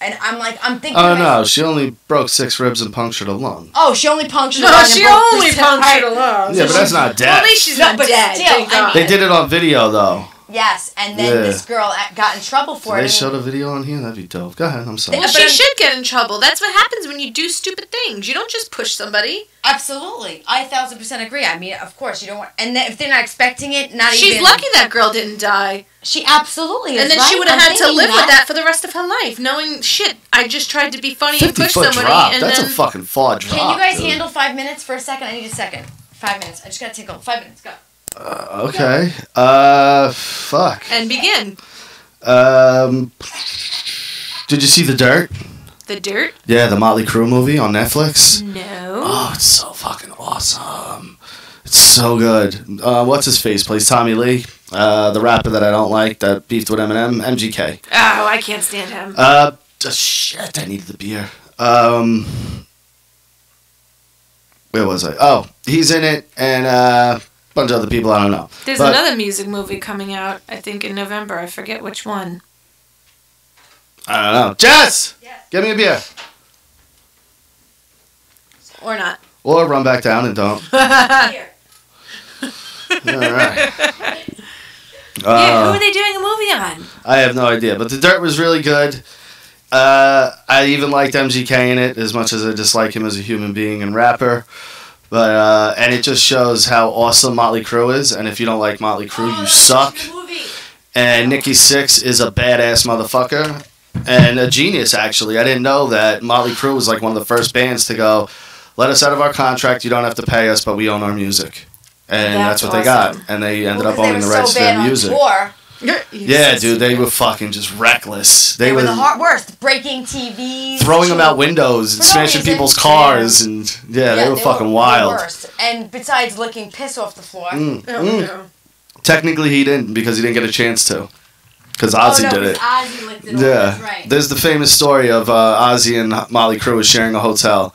And I'm thinking... Oh, no. She only broke 6 ribs and punctured a lung. Oh, she only punctured No, a lung. she and broke only the- punctured a Alright. lung. Yeah, but that's not Well, at death. least she's No, not but dead. still, Thank I mean- God. They did it on video, though. Yes, and then Yeah. this girl got in trouble for Did it. they show the video on here? That'd be dope. Go ahead. I'm sorry. Well, But she I'm- should get in trouble. That's what happens when you do stupid things. You don't just push somebody. Absolutely. I 1,000% agree. I mean, of course, you don't want... And if they're not expecting it, not even... She's lucky that girl didn't die. She absolutely is And then right. she would have I'm had to thinking live with that for the rest of her life, knowing, shit, I just tried to be funny and push 50-foot somebody. drop. And That's then a fucking far drop. Can you guys dude. handle 5 minutes for a second? I need a second. 5 minutes. I just gotta tickle. 5 minutes. Go. Okay. Fuck. And begin. Did you see The Dirt? The Dirt? Yeah, the Motley Crue movie on Netflix. No. Oh, it's so fucking awesome. It's so good. What's his face plays Tommy Lee, the rapper that I don't like that beefed with Eminem, MGK. Oh, I can't stand him. Shit, I needed the beer. Where was I? Oh, he's in it, and a bunch of other people I don't know. There's But- another music movie coming out, I think, in November. I forget which one. I don't know. Jess! Yes. Give me a beer. Or not. Or run back down and don't. Here. Alright. Yeah, who are they doing a movie on? I have no idea, but The Dirt was really good. I even liked MGK in it as much as I dislike him as a human being and rapper. But and it just shows how awesome Motley Crue is. And if you don't like Motley Crue, you suck. And Nikki Sixx is a badass motherfucker and a genius. Actually, I didn't know that Motley Crue was like one of the first bands to go, let us out of our contract. You don't have to pay us, but we own our music. And that's what they got. And they ended up owning the rights to their music. Yeah, dude, they were fucking just reckless. They were the worst. Breaking TVs. Throwing them out windows and smashing people's cars. And they were fucking wild. The worst. And besides licking piss off the floor. No. Technically, he didn't because he didn't get a chance to. Because Ozzy did it. Ozzy licked it off. Yeah. That's right. There's the famous story of Ozzy and Molly Crew was sharing a hotel.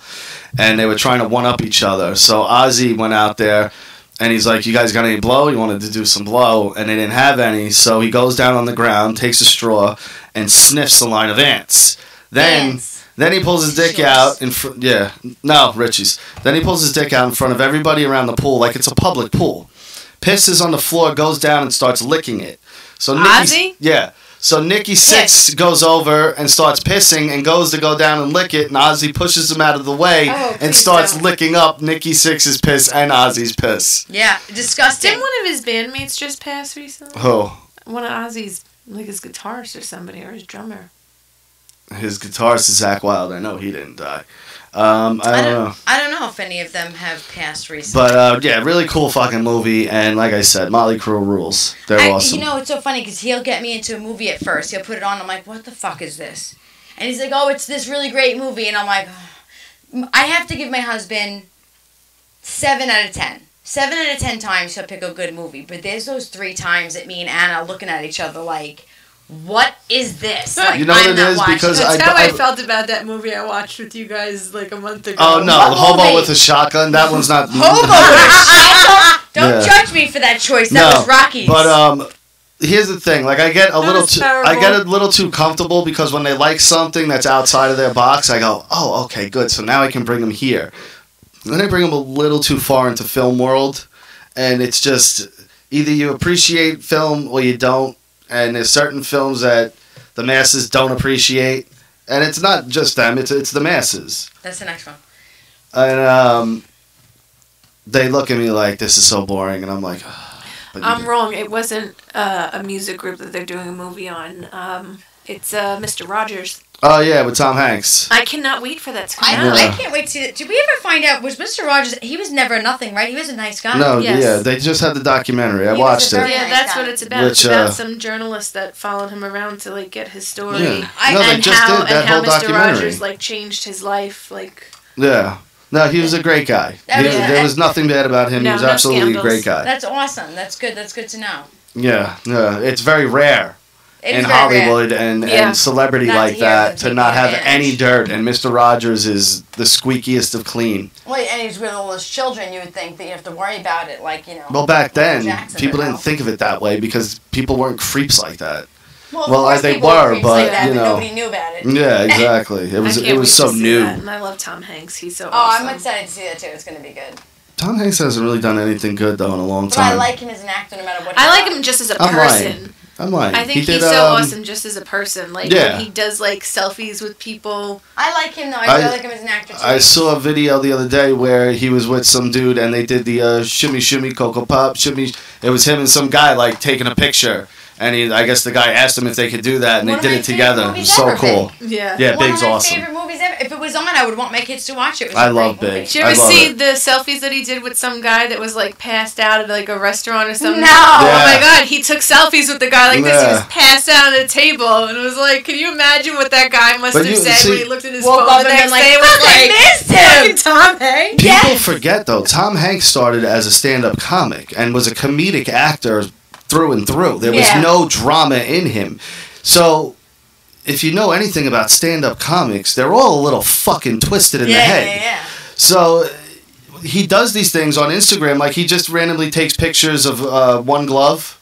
And they were trying to one-up each other. So Ozzy went out there. And he's like, you guys got any blow? He wanted to do some blow, and they didn't have any. So he goes down on the ground, takes a straw, and sniffs the line of ants. Then he pulls his dick out in front. Yeah, no, Richie's. Then he pulls his dick out in front of everybody around the pool, like it's a public pool. Pisses on the floor, goes down, and starts licking it. So Ozzy? Yeah. So Nikki Sixx goes over and starts pissing and goes to go down and lick it, and Ozzy pushes him out of the way and starts licking up Nikki Sixx's piss and Ozzy's piss. Yeah, disgusting. Didn't one of his bandmates just pass recently? Who? One of Ozzy's, like his guitarist or somebody, or his drummer. His guitarist is Zakk Wylde. I know he didn't die. I don't know. I don't know if any of them have passed recently. But, really cool fucking movie. And like I said, Motley Crue rules. They're awesome. You know, it's so funny because he'll get me into a movie at first. He'll put it on. I'm like, what the fuck is this? And he's like, oh, it's this really great movie. And I'm like, oh. I have to give my husband 7 out of 10. 7 out of 10 times he'll pick a good movie. But there's those 3 times that me and Anna are looking at each other like, what is this? Like, you know what it is? Because that's how I felt about that movie I watched with you guys like a month ago. Oh, no. The Hobo with a Shotgun. That one's not... Hobo with a Shotgun? Don't judge me for that choice. That was Rocky's. But, here's the thing. Like, I get a little too comfortable because when they like something that's outside of their box, I go, oh, okay, good. So now I can bring them here. Then I bring them a little too far into film world, and it's just either you appreciate film or you don't. And there's certain films that the masses don't appreciate. And it's not just them, it's the masses. That's the next one. And they look at me like, this is so boring. And I'm like, oh, I'm wrong. It wasn't a music group that they're doing a movie on. It's Mr. Rogers. Oh, yeah, with Tom Hanks. I cannot wait for that to come out. I can't wait to see that. Did we ever find out, was Mr. Rogers, he was never nothing, right? He was a nice guy. No, they just had the documentary. I watched it. Yeah, that's what it's about. It's about some journalist that followed him around to, like, get his story. Yeah. They just did that whole Mr. documentary. Rogers, like, changed his life, like... Yeah. No, he was a great guy. There was nothing bad about him. He was absolutely a great guy. That's awesome. That's good. That's good to know. Yeah. It's very rare. In Hollywood and celebrity like that to not have any dirt, and Mr. Rogers is the squeakiest of clean. Well, and he's with all those children. You would think that you have to worry about it, like, you know. Well, back then, people didn't think of it that way because people weren't creeps like that. Well, they were, but like that, but nobody knew about it. Yeah, exactly. It was so new. And I love Tom Hanks. He's so awesome. Oh, I'm excited to see that too. It's going to be good. Tom Hanks hasn't really done anything good though in a long but time. I like him as an actor, no matter what. I like him just as a person. I'm lying. I think he's so awesome just as a person. Like, when he does, like, selfies with people. I like him, though. I like him as an actor, too. I saw a video the other day where he was with some dude, and they did the shimmy, shimmy, Cocoa Pop, shimmy. It was him and some guy, like, taking a picture. And I guess the guy asked him if they could do that, and they did it together. It was so cool. Yeah. Yeah, Big's awesome. One of my favorite movies ever. If it was on, I would want my kids to watch it. I love Big. Did you ever see the selfies that he did with some guy that was, like, passed out at, like, a restaurant or something? No! Yeah. Oh, my God. He took selfies with the guy like this. He was passed out at a table. And it was like, can you imagine what that guy must have said when he looked at his phone the next day? I missed him! Tom Hanks. People forget, though, Tom Hanks started as a stand-up comic and was a comedic actor through and through. There was no drama in him. So, if you know anything about stand-up comics, they're all a little fucking twisted in the head. Yeah. So, he does these things on Instagram. Like, he just randomly takes pictures of one glove,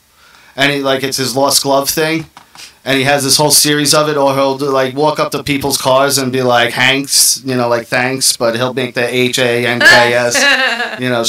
and it's his lost glove thing. And he has this whole series of it, or he'll like walk up to people's cars and be like, Hanks, like thanks, but he'll make the HANKS,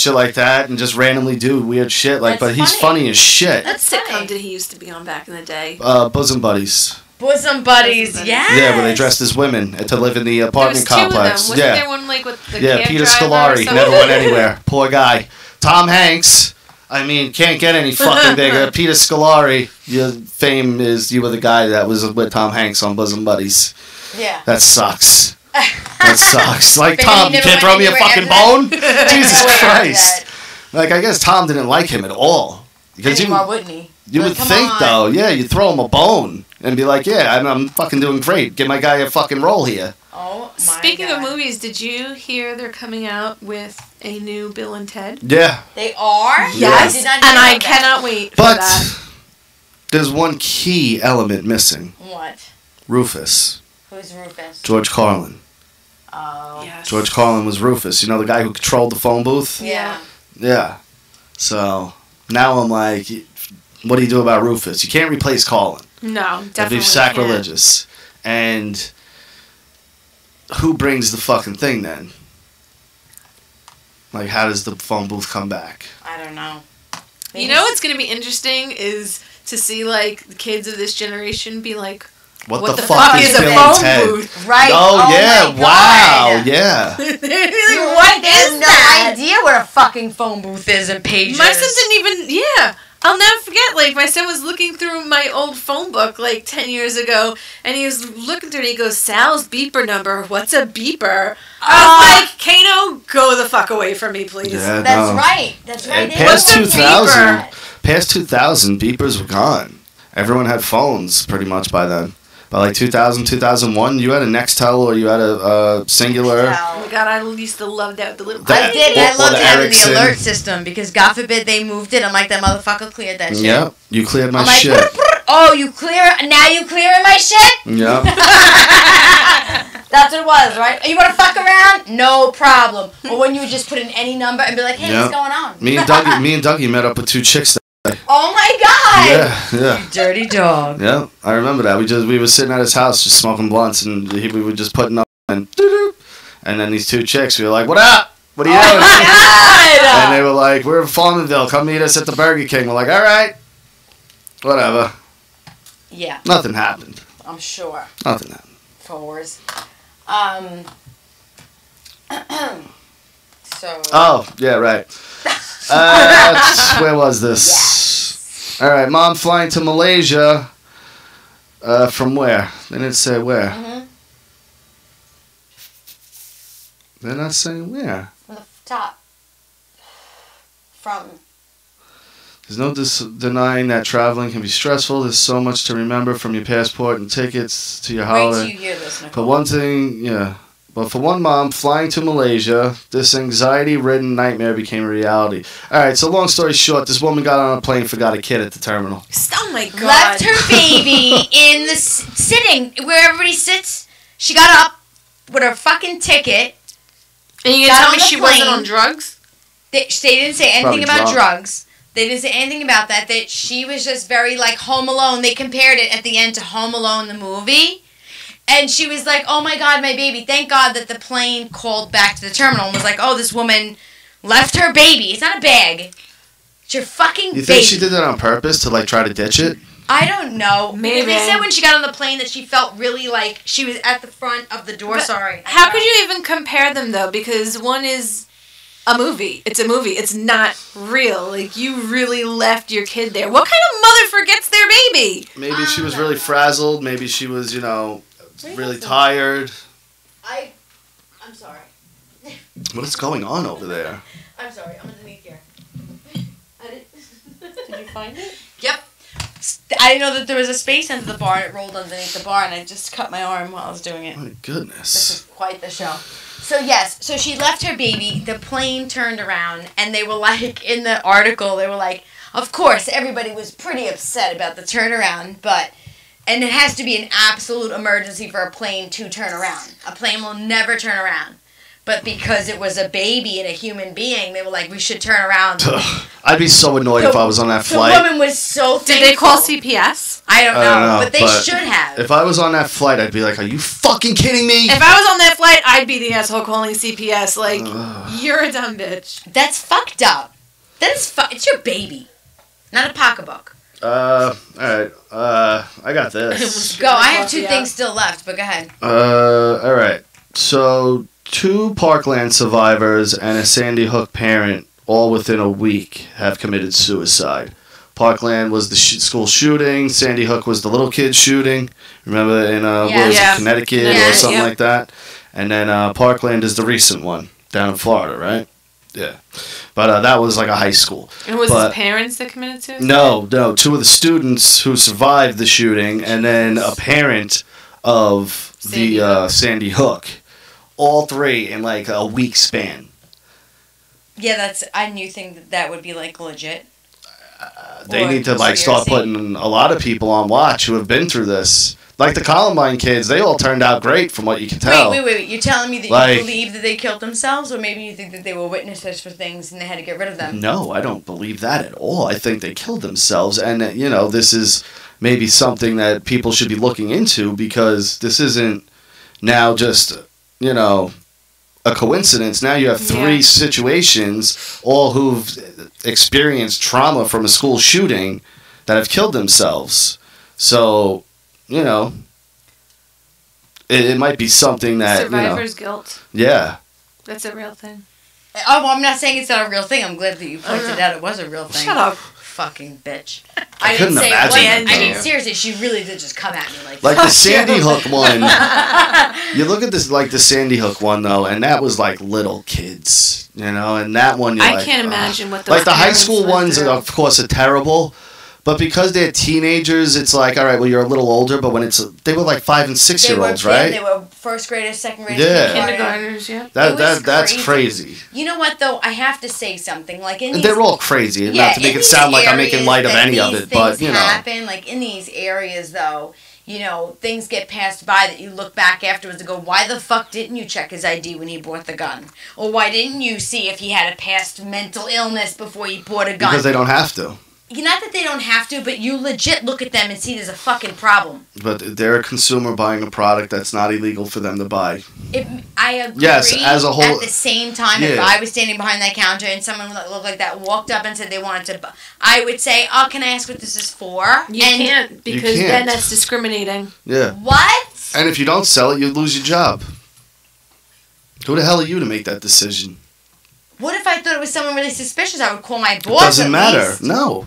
shit like that, and just randomly do weird shit. But he's funny as shit. What sitcom did he used to be on back in the day? Bosom Buddies. Bosom Buddies, yes. Yeah, where they dressed as women to live in the apartment complex. Wasn't there one like with the Peter Scolari never went anywhere. Poor guy. Tom Hanks. I mean, can't get any fucking bigger. Peter Scolari, your fame is you were the guy that was with Tom Hanks on Bosom Buddies. Yeah. That sucks. That sucks. Like, Tom, you can't throw me a fucking bone? Jesus Christ. Like, I guess Tom didn't like him at all. Because Anymore, wouldn't he? You would think, though, yeah, you'd throw him a bone and be like, yeah, I'm fucking doing great. Give my guy a fucking role here. Oh, my Speaking God. of movies, did you hear they're coming out with a new Bill and Ted? Yeah. They are? Yes, and I cannot wait for that. But there's one key element missing. What? Rufus. Who's Rufus? George Carlin. Oh. Yes. George Carlin was Rufus. You know, the guy who controlled the phone booth? Yeah. Yeah. So, now I'm like, what do you do about Rufus? You can't replace Carlin. No, definitely That'd be sacrilegious. And who brings the fucking thing then? Like, how does the phone booth come back? I don't know. You know what's going to be interesting is to see, like, the kids of this generation be like, what the fuck is a Bill phone and Ted? booth? Right. Oh, yeah. My Wow. God. Yeah. They're like, Dude, what they is have that? no idea what a fucking phone booth is and pages. My son didn't even, yeah. I'll never forget, like, my son was looking through my old phone book, like, 10 years ago, and he was looking through it, and he goes, Sal's beeper number, what's a beeper? I was like, Kano, go the fuck away from me, please. Yeah, That's no. right. That's right. And past What's a 2000, past 2000, beepers were gone. Everyone had phones pretty much by then. By like 2000, 2001, you had a Nextel or you had a Singular. Oh my God, I used to love that. The little. I did. I Or loved the having the Ericsson. alert system because God forbid they moved it. I'm like, that motherfucker cleared that shit. Yep, you cleared my I'm like, shit. oh, you clear? Now you clearing my shit? Yep. That's what it was, right? You want to fuck around? No problem. Or when you would just put in any number and be like, hey, Yep. what's going on? Me and Dougie met up with two chicks. Oh my God! Yeah. Dirty dog. Yeah, I remember that. We were sitting at his house just smoking blunts, and we were just putting up and doo-doo. And then these two chicks, we were like, "What up? What are you doing?" God! And they were like, "We're in Farmanville. Come meet us at the Burger King." We're like, "All right, whatever." Yeah, Nothing happened. I'm sure. Nothing happened. Fours. So. Oh, yeah, right. Where was this? All right, Mom flying to Malaysia. From where? They didn't say where. Mm-hmm. They're not saying where. From the top. From. There's no denying that traveling can be stressful. There's so much to remember from your passport and tickets to your Wait till holiday. you hear this, Nicole. But one thing, yeah. But for one mom, flying to Malaysia, this anxiety-ridden nightmare became a reality. All right, so long story short, this woman got on a plane, forgot a kid at the terminal. Oh my God. Left her baby in the sitting where everybody sits. She got up with her fucking ticket. And you got gonna tell on me the she wasn't plane. on drugs? They didn't say anything Probably about drunk. drugs. They didn't say anything about that. That she was just very like Home Alone. They compared it at the end to Home Alone the movie. And she was like, oh my God, my baby. Thank God that the plane called back to the terminal and was like, oh, this woman left her baby. It's not a bag. It's your fucking baby. You think she did that on purpose to, like, try to ditch it? I don't know. Maybe. Because they said when she got on the plane that she felt really like she was at the front of the door. But Sorry. How could you even compare them, though? Because one is a movie. It's a movie. It's not real. Like, you really left your kid there. What kind of mother forgets their baby? Maybe she was really frazzled. Maybe she was, really tired. I'm sorry. What is going on over there? I'm sorry. I'm underneath here. Did you find it? Yep. I didn't know that there was a space under the bar, and it rolled underneath the bar, and I just cut my arm while I was doing it. My This goodness. is quite the show. So yes, so she left her baby, the plane turned around, and they were like, in the article, they were like, of course, everybody was pretty upset about the turnaround, and it has to be an absolute emergency for a plane to turn around. A plane will never turn around. But because it was a baby and a human being, they were like, we should turn around. I'd be so annoyed if I was on that The flight. woman was so thankful. Did they call CPS? I don't know, but they but should have. If I was on that flight, I'd be like, are you fucking kidding me? If I was on that flight, I'd be the asshole calling CPS. Like, you're a dumb bitch. That's fucked up. It's your baby, not a pocketbook. Alright. I got this. Go. I have two things still left, but go ahead. Alright. So, 2 Parkland survivors and a Sandy Hook parent, all within a week, have committed suicide. Parkland was the school shooting. Sandy Hook was the little kid shooting. Remember in Connecticut or something like that. And then Parkland is the recent one down in Florida, right? Yeah. But that was like a high school. And was his parents that committed suicide? No. Two of the students who survived the shooting, and then a parent of Sandy Hook. All three in like a week span. Yeah, I knew that would be like legit. They need to like start putting a lot of people on watch who have been through this. Like the Columbine kids, they all turned out great from what you can tell. Wait. You're telling me that you believe that they killed themselves? Or maybe you think that they were witnesses for things and they had to get rid of them? No, I don't believe that at all. I think they killed themselves. And, this is maybe something that people should be looking into, because this isn't now just, a coincidence. Now you have three situations, all who've experienced trauma from a school shooting, that have killed themselves. So, it might be something that, survivor's guilt. Yeah. That's a real thing. Oh, well, I'm not saying it's not a real thing. I'm glad that you pointed out it was a real thing. Shut up. Fucking bitch. I couldn't imagine that, I mean, seriously, she really did just come at me like the Sandy Hook one. You look at this, like the Sandy Hook one, though, and that was like little kids, and that one, I can't imagine what those like the high school ones, through. of course, are terrible. But because they're teenagers, it's like, all right, well, you're a little older. But when they were like 5 and 6 year olds, right? They were first graders, second graders, kindergartners. Yeah, that's crazy. You know what though? I have to say something. Like in they're all crazy. Not to make it sound like I'm making light of any of it, but happen like in these areas though. Things get passed by that you look back afterwards and go, why the fuck didn't you check his ID when he bought the gun? Or why didn't you see if he had a past mental illness before he bought a gun? Because they don't have to. Not that they don't have to, but you legit look at them and see there's a fucking problem. But they're a consumer buying a product that's not illegal for them to buy. I agree. Yes, as a whole. At the same time, if I was standing behind that counter and someone that looked like that walked up and said they wanted to buy, I would say, oh, can I ask what this is for? You can't, because then that's discriminating. Yeah. What? And if you don't sell it, you lose your job. Who the hell are you to make that decision? What if I thought it was someone really suspicious? I would call my boss. It doesn't matter. No.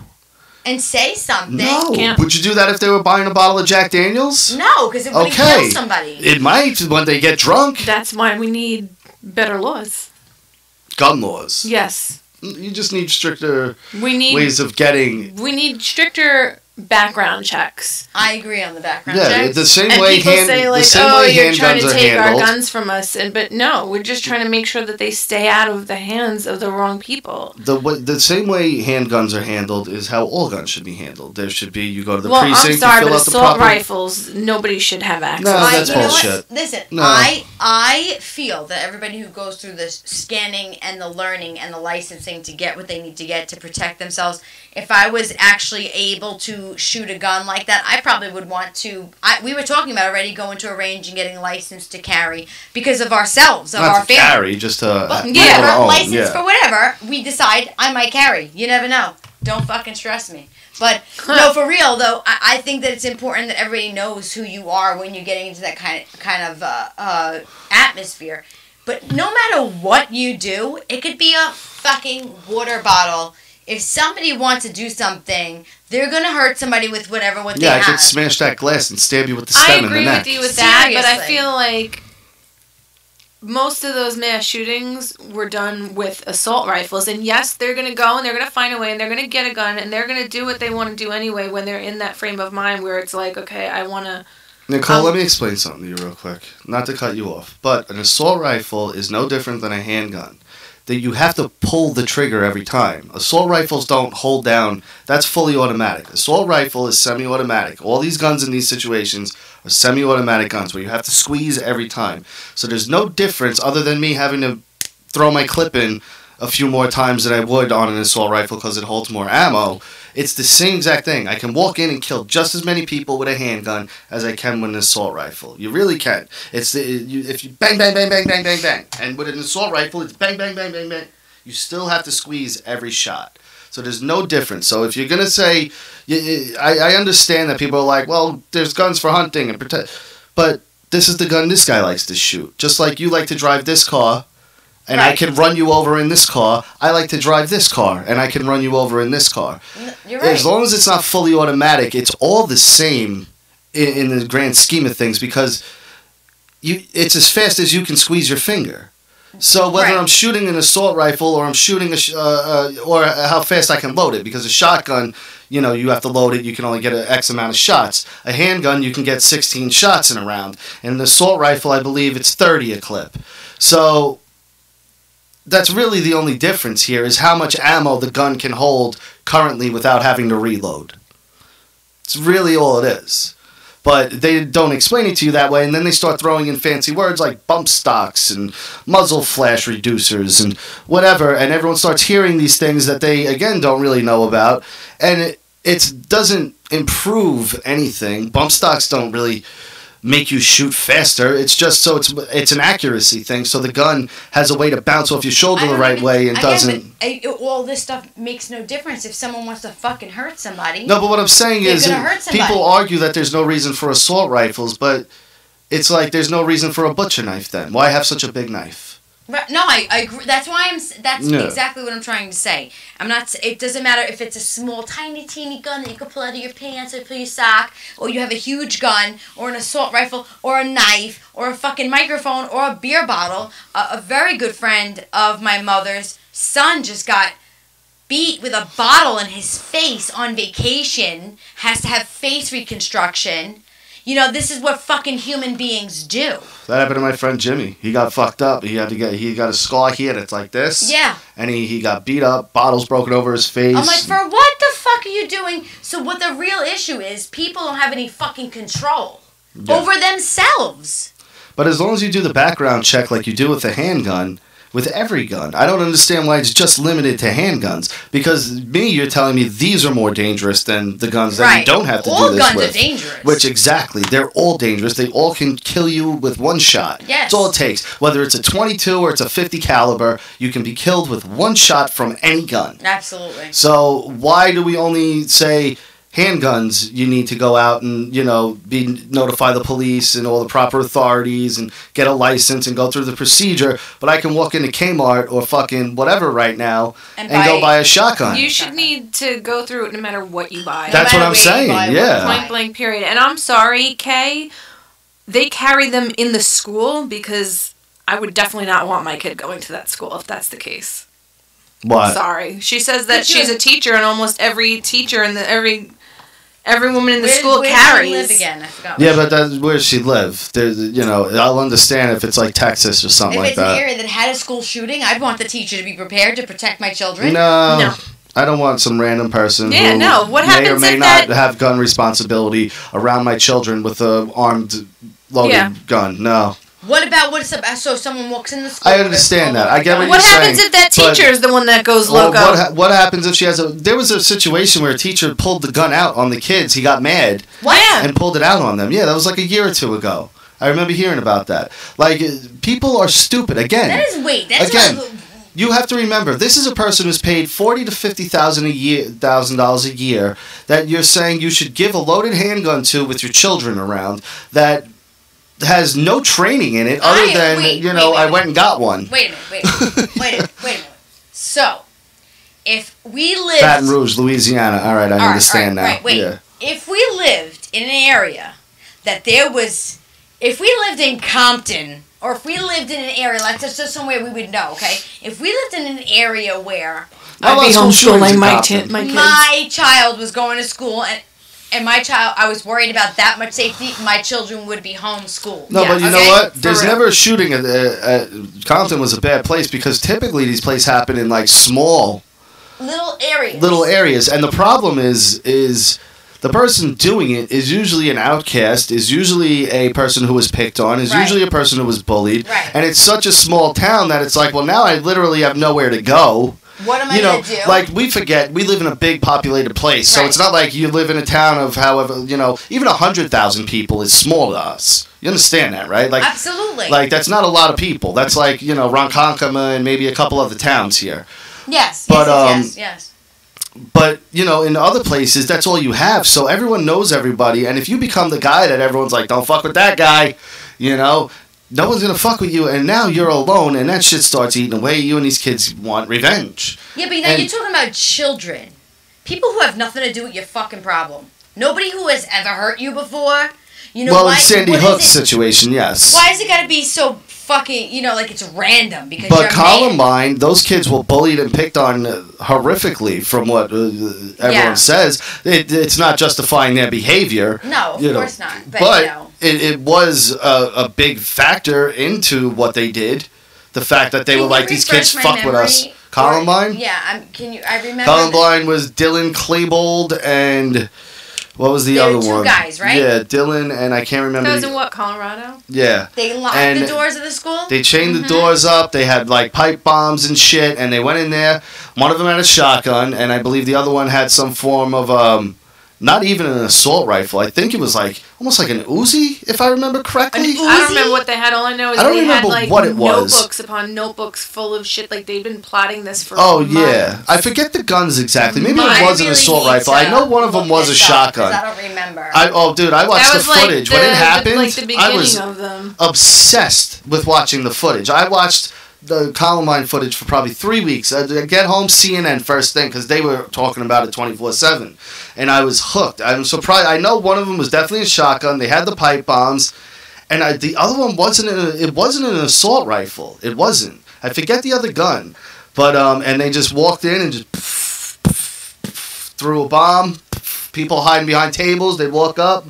And say something. No. Would you do that if they were buying a bottle of Jack Daniels? No, because it wouldn't kill somebody. It might when they get drunk. That's why we need better laws. Gun laws. Yes. You just need stricter ways of getting... We need stricter background checks. I agree on the background checks. Yeah, the same way people say like, you're trying to take handled. our guns from us, but no, we're just trying to make sure that they stay out of the hands of the wrong people. The same way handguns are handled is how all guns should be handled. There should be, you go to the precinct, I'm sorry, you fill but out the assault proper... rifles, nobody should have access. No, that's bullshit. Listen, no. I feel that everybody who goes through the scanning and the learning and the licensing to get what they need to get to protect themselves, if I was actually able to shoot a gun like that, I probably would want to. We were talking about already going to a range and getting licensed to carry because of ourselves, of our family. Not to carry, just to license for whatever we decide. I might carry. You never know. Don't fucking stress me. But no, for real though, I think that it's important that everybody knows who you are when you're getting into that kind of atmosphere. But no matter what you do, it could be a fucking water bottle. If somebody wants to do something, they're going to hurt somebody with what they have. Yeah, I could smash that glass and stab you with the stem in the neck. I agree with you with that, but I feel like most of those mass shootings were done with assault rifles. And yes, they're going to go and they're going to find a way and they're going to get a gun and they're going to do what they want to do anyway when they're in that frame of mind where it's like, okay, I want to... Nicole, let me explain something to you real quick. Not to cut you off, but an assault rifle is no different than a handgun. That you have to pull the trigger every time. Assault rifles don't hold down. That's fully automatic. Assault rifle is semi-automatic. All these guns in these situations are semi-automatic guns where you have to squeeze every time. So there's no difference other than me having to throw my clip in a few more times than I would on an assault rifle because it holds more ammo. It's the same exact thing. I can walk in and kill just as many people with a handgun as I can with an assault rifle. You really can. If you bang, bang, bang, bang, bang, bang, bang, and with an assault rifle, it's bang, bang, bang, bang, bang. You still have to squeeze every shot. So there's no difference. So if you're going to say, I understand that people are like, well, there's guns for hunting and protect, but this is the gun this guy likes to shoot. Just like you like to drive this car, and right. I can run you over in this car. I like to drive this car, and I can run you over in this car. You're right. As long as it's not fully automatic, it's all the same in the grand scheme of things because, it's as fast as you can squeeze your finger. So whether I'm shooting an assault rifle or I'm shooting or how fast I can load it, because a shotgun, you have to load it. You can only get an X amount of shots. A handgun, you can get 16 shots in a round. And an assault rifle, I believe it's 30 a clip. So that's really the only difference here is how much ammo the gun can hold currently without having to reload. It's really all it is. But they don't explain it to you that way, and then they start throwing in fancy words like bump stocks and muzzle flash reducers and whatever, and everyone starts hearing these things that they, again, don't really know about, and it doesn't improve anything. Bump stocks don't really make you shoot faster. It's just so it's an accuracy thing, so the gun has a way to bounce off your shoulder the right way and doesn't... all this stuff makes no difference if someone wants to fucking hurt somebody. No, but what I'm saying is people argue that there's no reason for assault rifles, but it's like there's no reason for a butcher knife then. Why have such a big knife? Right, no, I agree. That's why exactly what I'm trying to say. It doesn't matter if it's a small, tiny, teeny gun that you can pull out of your pants or pull your sock, or you have a huge gun, or an assault rifle, or a knife, or a fucking microphone, or a beer bottle. A very good friend of my mother's son just got beat with a bottle in his face on vacation, has to have face reconstruction. This is what fucking human beings do. That happened to my friend Jimmy. He got fucked up. He got a scar here that's like this. Yeah. And he got beat up, bottles broken over his face. I'm like, for what the fuck are you doing? So what the real issue is, people don't have any fucking control over themselves. But as long as you do the background check like you do with a handgun, with every gun, I don't understand why it's just limited to handguns. Because you're telling me these are more dangerous than the guns that you don't have to do this with. All guns are dangerous. Which, exactly, they're all dangerous. They all can kill you with one shot. Yes. That's all it takes. Whether it's a .22 or it's a .50 caliber, you can be killed with one shot from any gun. Absolutely. So why do we only say handguns, you need to go out and, notify the police and all the proper authorities and get a license and go through the procedure, but I can walk into Kmart or fucking whatever right now and go buy a shotgun. You should need to go through it no matter what you buy. That's what I'm saying, yeah. Point blank, period. And I'm sorry, Kay, they carry them in the school because I would definitely not want my kid going to that school if that's the case. What? Sorry. She says that she's a teacher and almost every teacher and every woman in the school carries. Where does she live again? I forgot. Yeah, but that's where she live. I'll understand if it's like Texas or something like that. If it's an area that had a school shooting, I'd want the teacher to be prepared to protect my children. No. I don't want some random person who may or may not have gun responsibility around my children with a armed, loaded gun. No. So someone walks in the school? I understand that. I get what you're saying. What happens if that teacher is the one that goes loco? What happens if she has there was a situation where a teacher pulled the gun out on the kids. He got mad. What? And pulled it out on them. Yeah, that was like a year or two ago. I remember hearing about that. Like, people are stupid. Again. You have to remember, this is a person who's paid $40,000 to $50,000 a year that you're saying you should give a loaded handgun to with your children around that has no training in it other than, I went and got one. Wait a minute. So, if we lived... Baton Rouge, Louisiana. All right, I understand now. Right, wait. Yeah. If we lived in an area that there was... If we lived in Compton, or if we lived in an area, like just somewhere we would know, okay? If we lived in an area where... I'd be homeschooling my kids. My child was going to school, and my child, I was worried about that much safety. My children would be homeschooled. No, but you know what? There's never a shooting at Compton was a bad place because typically these places happen in like small little areas. And the problem is the person doing it is usually an outcast, is usually a person who was picked on, is usually a person who was bullied. Right. And it's such a small town that it's like, well, now I literally have nowhere to go. What am I going to do? Like, we forget, we live in a big populated place, so it's not like you live in a town of however, even 100,000 people is small to us. You understand that, right? Like, absolutely. Like, that's not a lot of people. That's like, Ronkonkoma and maybe a couple other towns here. Yes, but, yes. But, in other places, that's all you have, so everyone knows everybody, and if you become the guy that everyone's like, don't fuck with that guy, no one's going to fuck with you, and now you're alone, and that shit starts eating away. You and these kids want revenge. Yeah, but you're talking about children. People who have nothing to do with your fucking problem. Nobody who has ever hurt you before. You know, well, in Sandy Hook's situation, yes. Why is it got to be so fucking, you know, like it's random? Because but Columbine, those kids were bullied and picked on horrifically from what everyone says. It's not justifying their behavior. No, of course not. But you know. it was a big factor into what they did. The fact that they were like, these kids fuck with us. Columbine? Yeah, I remember. Columbine was Dylan Klebold and what was the other one? Two guys, right? Yeah, Dylan and I can't remember. That was in what, Colorado? Yeah. They locked the doors of the school? They chained the doors up. They had like pipe bombs and shit, and they went in there. One of them had a shotgun, and I believe the other one had some form of not even an assault rifle. I think it was like almost like an Uzi, if I remember correctly. I don't remember what they had. All I know is they had like notebooks upon notebooks full of shit. Like they'd been plotting this for months. Yeah. I forget the guns exactly. Maybe it was an assault rifle. I know one of them was a shotgun. I don't remember. I watched the footage. When it happened, like the beginning I was of them. Obsessed with watching the footage. I watched the Columbine footage for probably 3 weeks. I'd get home, CNN first thing, because they were talking about it 24/7, and I was hooked. I'm surprised. I know one of them was definitely a shotgun. They had the pipe bombs, and the other one wasn't an assault rifle. It wasn't. I forget the other gun, but and they just walked in and just threw a bomb. People hiding behind tables. They'd walk up.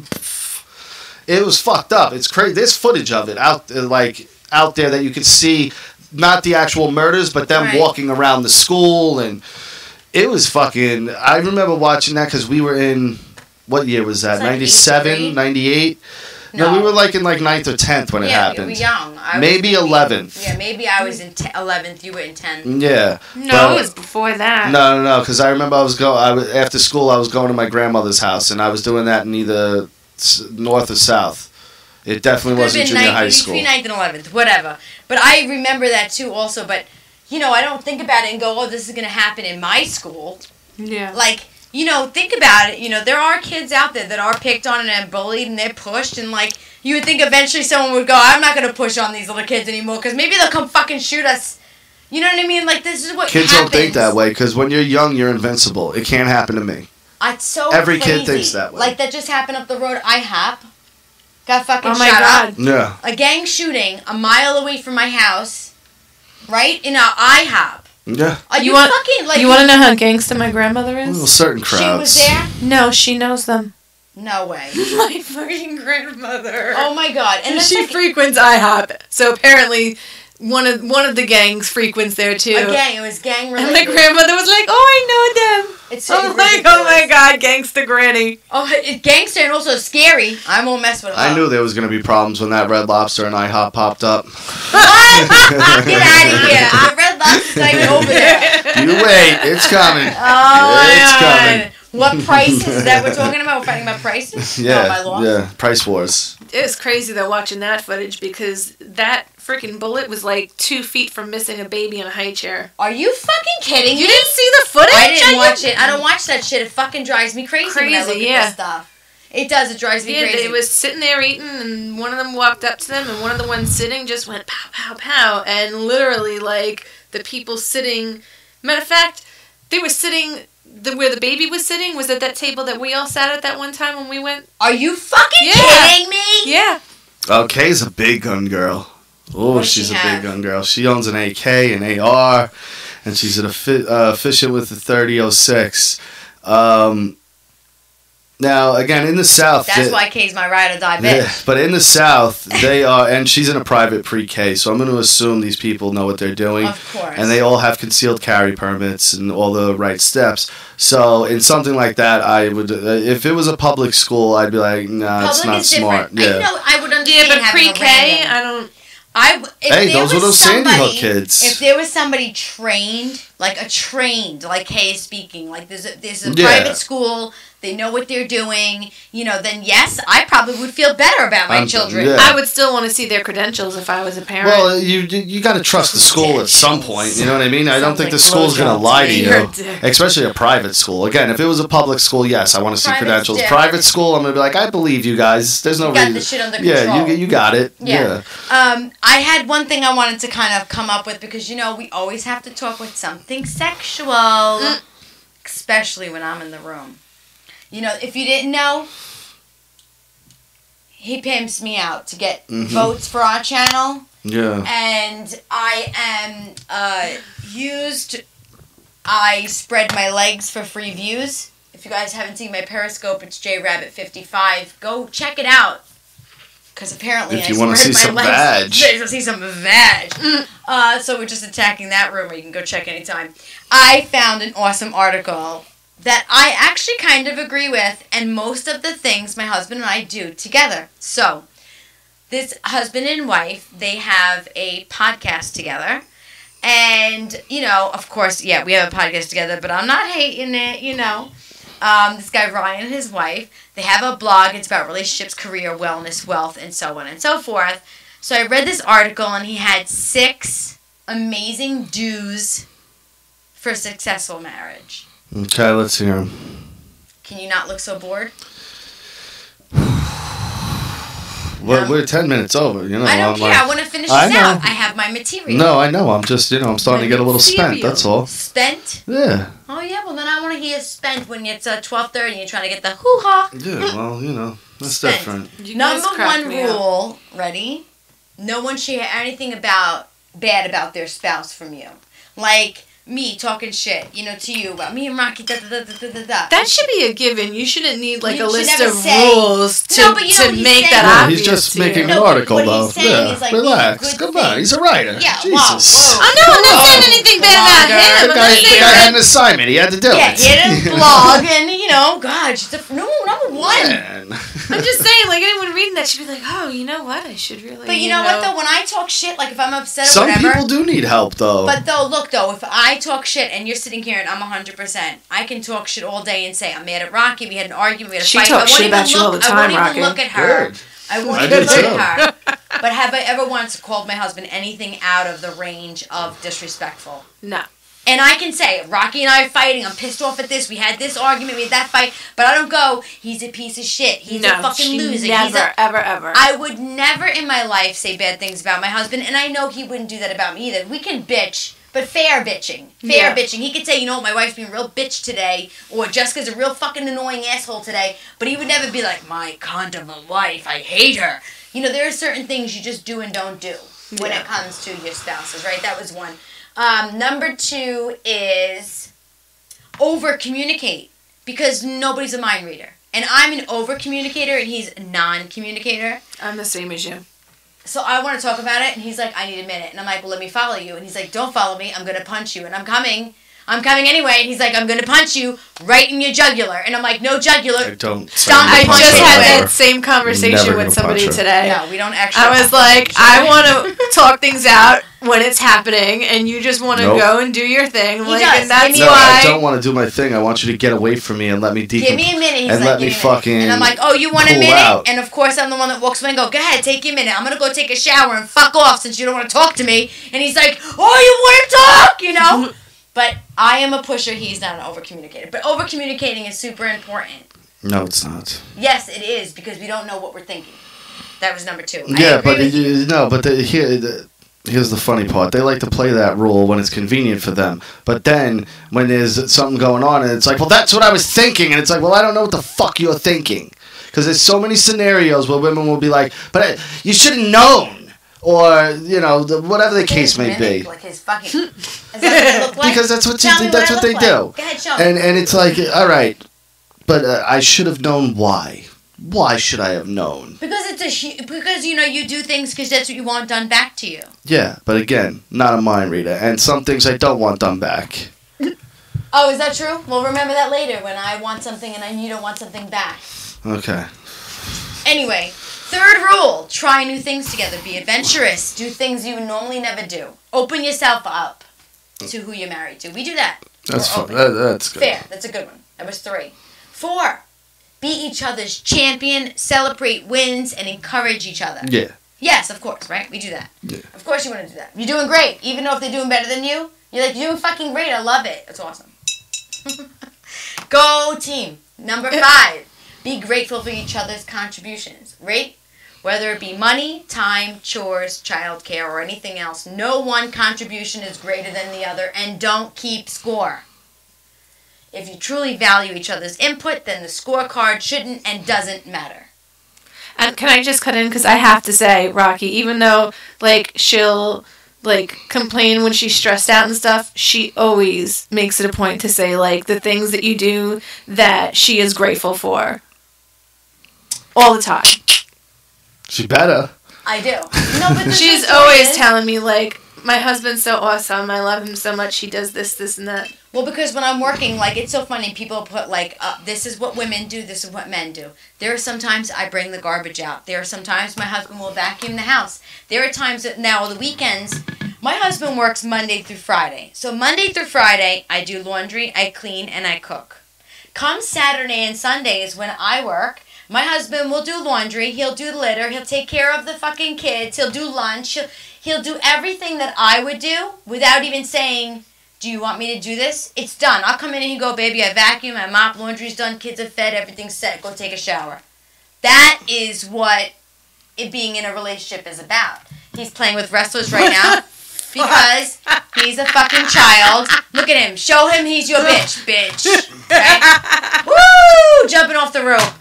It was fucked up. It's crazy. There's footage of it out there that you could see. Not the actual murders, but them walking around the school, and it was fucking... I remember watching that because we were in... What year was that? 97, 98? No, we were like in like 9th or 10th when it happened. Yeah, we were young. Maybe 11th. Yeah, maybe I was in 11th, you were in 10th. Yeah. No, it was before that. No, because I remember after school I was going to my grandmother's house, and I was doing that in either north or south. It definitely wasn't junior high school. Between 9th and 11th, whatever. But I remember that too also. But, you know, I don't think about it and go, oh, this is going to happen in my school. Yeah. Like, you know, think about it. You know, there are kids out there that are picked on and they're bullied and they're pushed. And, like, you would think eventually someone would go, I'm not going to push on these little kids anymore because maybe they'll come fucking shoot us. You know what I mean? Like, this is what kids happens. don't think that way because when you're young, you're invincible. It can't happen to me. It's so Every crazy. kid thinks that way. Like, that just happened up the road. IHOP. Got fucking shot up. Yeah. A gang shooting a mile away from my house, right? In our IHOP. Yeah. Are you fucking like... You want to know how gangsta my grandmother is? Well, certain crowds. She was there? No, she knows them. No way. My fucking grandmother. Oh my god. And she frequents IHOP. So apparently... One of the gangs frequents there too. A gang. It was gang related. And my grandmother was like, "Oh, I know them." I'm like, "Oh my god, gangsta granny." Oh, it's gangster and also scary. I won't mess with her. I knew there was going to be problems when that Red Lobster and IHOP popped up. What? Get out of here! Red Lobster's not even over there. You wait, it's coming. Oh it's coming. What prices is that we're talking about? We're fighting about prices? Yeah, no, my law. yeah, price wars. It was crazy though watching that footage because that freaking bullet was like 2 feet from missing a baby in a high chair. Are you fucking kidding me? You didn't see the footage? I didn't watch it. I don't watch that shit. It fucking drives me crazy when I look at yeah. this stuff. It does. It drives me crazy. They was sitting there eating, and one of them walked up to them, and one of the ones sitting just went pow, pow, pow, and literally, like, the people sitting... Matter of fact, they were sitting... where the baby was sitting was at that table that we all sat at that one time when we went. Are you fucking kidding me? Yeah. Oh, Kay's a big gun girl. Oh, she's a big gun girl. She owns an AK, an AR, and she's efficient with the 30-06. Now, again, in the South... That's why Kay's my ride or die bitch. Yeah, but in the South, they are... And she's in a private pre-K, so I'm going to assume these people know what they're doing. Of course. And they all have concealed carry permits and all the right steps. So, in something like that, I would... if it was a public school, I'd be like, nah, it's not smart. Yeah. You know, I would understand but pre-K, I don't... Hey, those were those Sandy Hook kids. If there was somebody trained, like Kay is speaking, like there's a private school, they know what they're doing, you know, then yes, I probably would feel better about my children. Yeah. I would still want to see their credentials if I was a parent. Well, you got to trust the school at some point, you know what I mean? I don't think the school's going to lie to you, especially a private school. Again, if it was a public school, yes, I want to see credentials. Private school, I'm going to be like, I believe you guys. There's no reason. You got the shit under control. Yeah, you got it. Yeah. I had one thing I wanted to kind of come up with because, you know, we always have to talk with something sexual, especially when I'm in the room. You know, if you didn't know, he pimps me out to get votes for our channel. Yeah. And I spread my legs for free views. If you guys haven't seen my Periscope, it's Jrabbit55. Go check it out. Because apparently if you want to see some vag. To see some vag. So we're just attacking that rumor. You can go check anytime. I found an awesome article that I actually kind of agree with, and most of the things my husband and I do together. So, this husband and wife, they have a podcast together. And, you know, of course, yeah, we have a podcast together, but I'm not hating it, you know. This guy, Ryan, and his wife, they have a blog. It's about relationships, career, wellness, wealth, and so on and so forth. So I read this article, and he had 6 amazing do's for a successful marriage. Okay, let's hear him. Can you not look so bored? We're 10 minutes over, you know. I don't care. I want to finish this out. I have my material. No, I know. I'm just, you know, I'm starting to get a little spent. That's all. Spent? Yeah. Oh, yeah. Well, then I want to hear spent when it's 12:30 and you're trying to get the hoo-ha. Yeah, well, you know, that's spent. different. Number 1 rule, ready? No one should hear anything bad about their spouse from you. Like me talking shit, you know, to you about me and Rocky, da-da-da-da-da-da. That should be a given. You shouldn't need, like, a list of say, rules to make that obvious. He's just making an article, though. Yeah, like, relax. Come on, he's a writer. Yeah, Jesus. Whoa. Oh, no, I'm not saying anything bad about him. The guy had an assignment. He had to do it. Yeah, he had a blog, and, you know, God, number 1. Man. I'm just saying, like, anyone reading that should be like, oh, you know what? I should really. But you know what, though? When I talk shit, like, if I'm upset or Some whatever. people do need help, though. But, look, if I talk shit and you're sitting here and I'm 100%, I can talk shit all day and say, I'm mad at Rocky, we had an argument, we had a fight. She talks shit about you all the time, Rocky. I won't even look at her. Good. I won't even look at her. But have I ever once called my husband anything out of the range of disrespectful? No. And I can say, Rocky and I are fighting, I'm pissed off at this, we had this argument, we had that fight, but I don't go, he's a piece of shit, he's a fucking loser. Never, ever. I would never in my life say bad things about my husband, and I know he wouldn't do that about me either. We can bitch, but fair bitching. Fair bitching. He could say, you know what, my wife's being a real bitch today, or Jessica's a real fucking annoying asshole today, but he would never be like, my cunt of a wife, I hate her. You know, there are certain things you just do and don't do when it comes to your spouses, right? That was 1. Number 2 is over-communicate, because nobody's a mind reader. And I'm an over-communicator, and he's a non-communicator. I'm the same as you. So I want to talk about it, and he's like, I need a minute. And I'm like, well, let me follow you. And he's like, don't follow me. I'm going to punch you. And I'm coming anyway. And he's like, I'm going to punch you right in your jugular. And I'm like, no jugular. I don't. I just had that same conversation with somebody today. No, we don't actually. I was like, I want to talk things out when it's happening, and you just want to go and do your thing. He does. And that's No, why I don't want to do my thing. I want you to get away from me and let me Give me a minute. He's and like, let me fucking. And I'm like, oh, you want a pull minute? out. And of course, I'm the one that walks away and go ahead, take your minute. I'm going to go take a shower and fuck off since you don't want to talk to me. And he's like, oh, you want to talk? You know? But I am a pusher. He's not an over-communicator. But over-communicating is super important. No, it's not. Yes, it is, because we don't know what we're thinking. That was number 2. Yeah, but here's the funny part. They like to play that rule when it's convenient for them. But then, when there's something going on, and it's like, well, that's what I was thinking. And it's like, well, I don't know what the fuck you're thinking. Because there's so many scenarios where women will be like, but you should have known. Or, you know, whatever the case may be. Like his fucking... Is that what it look like? Because that's what they do. Go ahead, show me. And it's like, all right, but I should have known why. Why should I have known? Because you know you do things because that's what you want done back to you. Yeah, but again, not a mind reader, and some things I don't want done back. Oh, is that true? Well, remember that later when I want something and you don't want something back. Okay. Anyway, 3rd rule: try new things together. Be adventurous. Do things you normally never do. Open yourself up to who you're married to. We do that. That's fun. That's good. Fair. That's a good one. That was 3. 4. Be each other's champion, celebrate wins, and encourage each other. Yeah. Yes, of course, right? We do that. Yeah. Of course you want to do that. You're doing great. Even though if they're doing better than you, you're like, you're doing fucking great. I love it. It's awesome. Go team. Number 5. Be grateful for each other's contributions. Right? Whether it be money, time, chores, childcare, or anything else, no one contribution is greater than the other, and don't keep score. If you truly value each other's input, then the scorecard shouldn't and doesn't matter. And can I just cut in? Because I have to say, Rocky, even though, like, she'll, like, complain when she's stressed out and stuff, she always makes it a point to say, like, the things that you do that she is grateful for. All the time. She better. I do. No, but she's always telling me, like, my husband's so awesome. I love him so much. He does this, this, and that. Well, because when I'm working, like, it's so funny. People put, like, this is what women do. This is what men do. There are sometimes I bring the garbage out. There are sometimes my husband will vacuum the house. There are times that now on the weekends, my husband works Monday through Friday. So Monday through Friday, I do laundry, I clean, and I cook. Come Saturday and Sundays when I work, my husband will do laundry, he'll do the litter, he'll take care of the fucking kids, he'll do lunch, he'll do everything that I would do without even saying, do you want me to do this? It's done. I'll come in and he go, baby, I vacuum, I mop, laundry's done, kids are fed, everything's set, go take a shower. That is what it being in a relationship is about. He's playing with wrestlers right now because he's a fucking child. Look at him. Show him he's your bitch. Okay? Woo! Jumping off the rope.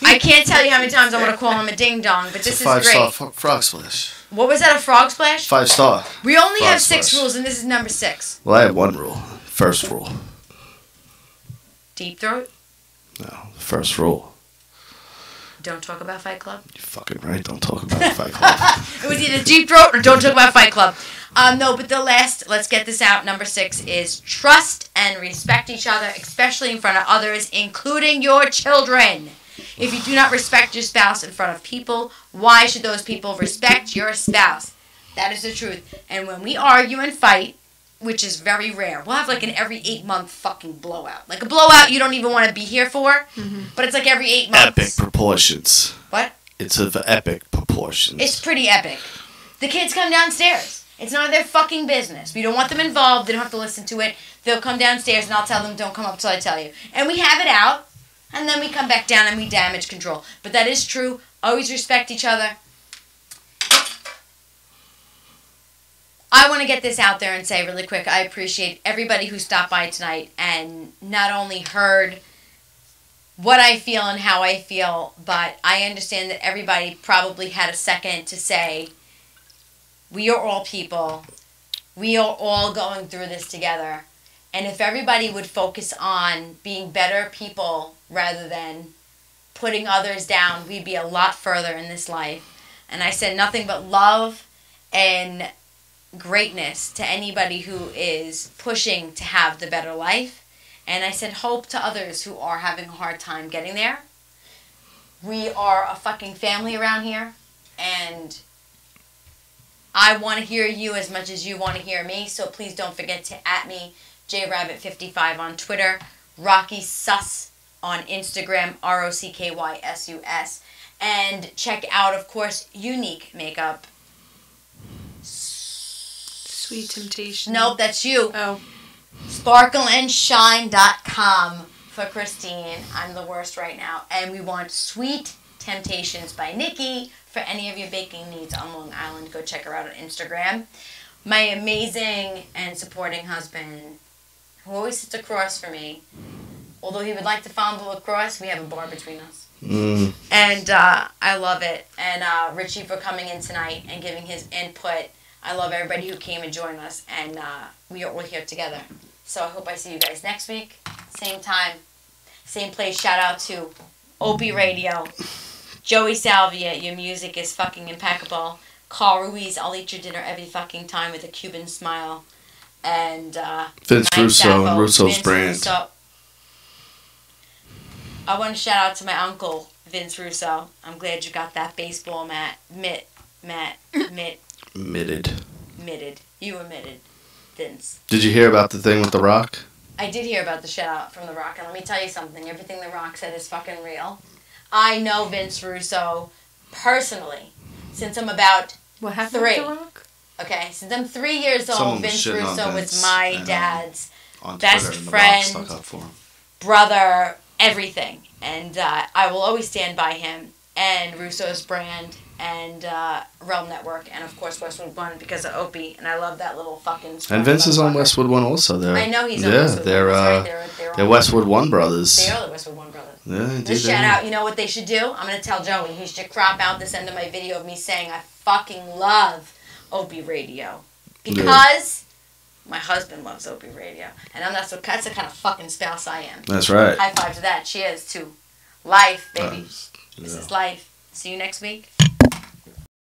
I can't tell you how many times I want to call him a ding-dong, but this is great. 5-star frog splash. What was that, a frog splash? 5-star. We only Frog have 6 splash. rules, and this is number 6. Well, I have one rule. First rule. Deep throat. No, the first rule. Don't talk about Fight Club. You're fucking right. Don't talk about Fight Club. It was either deep throat or don't talk about Fight Club. No, but the last, let's get this out, number 6 is trust and respect each other, especially in front of others, including your children. If you do not respect your spouse in front of people, why should those people respect your spouse? That is the truth. And when we argue and fight, which is very rare, we'll have like an every 8-month fucking blowout. Like a blowout you don't even want to be here for, but it's like every 8 months. Epic proportions. What? It's of epic proportions. It's pretty epic. The kids come downstairs. It's none of their fucking business. We don't want them involved. They don't have to listen to it. They'll come downstairs and I'll tell them, don't come up till I tell you. And we have it out. And then we come back down and we damage control. But that is true. Always respect each other. I want to get this out there and say really quick, I appreciate everybody who stopped by tonight and not only heard what I feel and how I feel, but I understand that everybody probably had a second to say, we are all people. We are all going through this together. And if everybody would focus on being better people rather than putting others down, we'd be a lot further in this life. And I said nothing but love and greatness to anybody who is pushing to have the better life. And I said hope to others who are having a hard time getting there. We are a fucking family around here. And I want to hear you as much as you want to hear me. So please don't forget to @ me, Jrabbit55 on Twitter, Rocky Sus on Instagram, ROCKYSUS, and check out, of course, Unique Makeup. Sweet Temptation. Nope, that's you. Oh. Sparkleandshine.com for Christine. I'm the worst right now. And we want Sweet Temptations by Nikki for any of your baking needs on Long Island. Go check her out on Instagram. My amazing and supporting husband, who always sits across from me. Although he would like to fondle across, we have a bar between us. And I love it. And Richie for coming in tonight and giving his input. I love everybody who came and joined us. And we are all here together. So I hope I see you guys next week. Same time, same place. Shout out to Opie Radio. Joey Salvia, your music is fucking impeccable. Carl Ruiz, I'll eat your dinner every fucking time with a Cuban smile. And Vince Russo and Russo's brand. Russo. I want to shout out to my uncle, Vince Russo. I'm glad you got that baseball mitted. You admitted, Vince. Did you hear about the thing with The Rock? I did hear about the shout out from The Rock, and let me tell you something. Everything The Rock said is fucking real. I know Vince Russo personally since I'm about What happened 3. with The Rock? Okay, since I'm 3 years old, Someone was Vince shitting on Russo was Vince my and, dad's on best Twitter, and The Rock friend, stuck up for him. brother, everything. And I will always stand by him and Russo's brand and Realm Network and, of course, Westwood One because of Opie. And I love that little fucking... And Vince is on Westwood One also. I know he's on Westwood One. They're Westwood One brothers. They are the Westwood One brothers. Yeah, Just shout out. You know what they should do? I'm gonna tell Joey. He should crop out this end of my video of me saying I fucking love Opie Radio because my husband loves Opie Radio, and that's the kind of fucking spouse I am. That's right. High five to that. Cheers to life, baby. This is life. See you next week.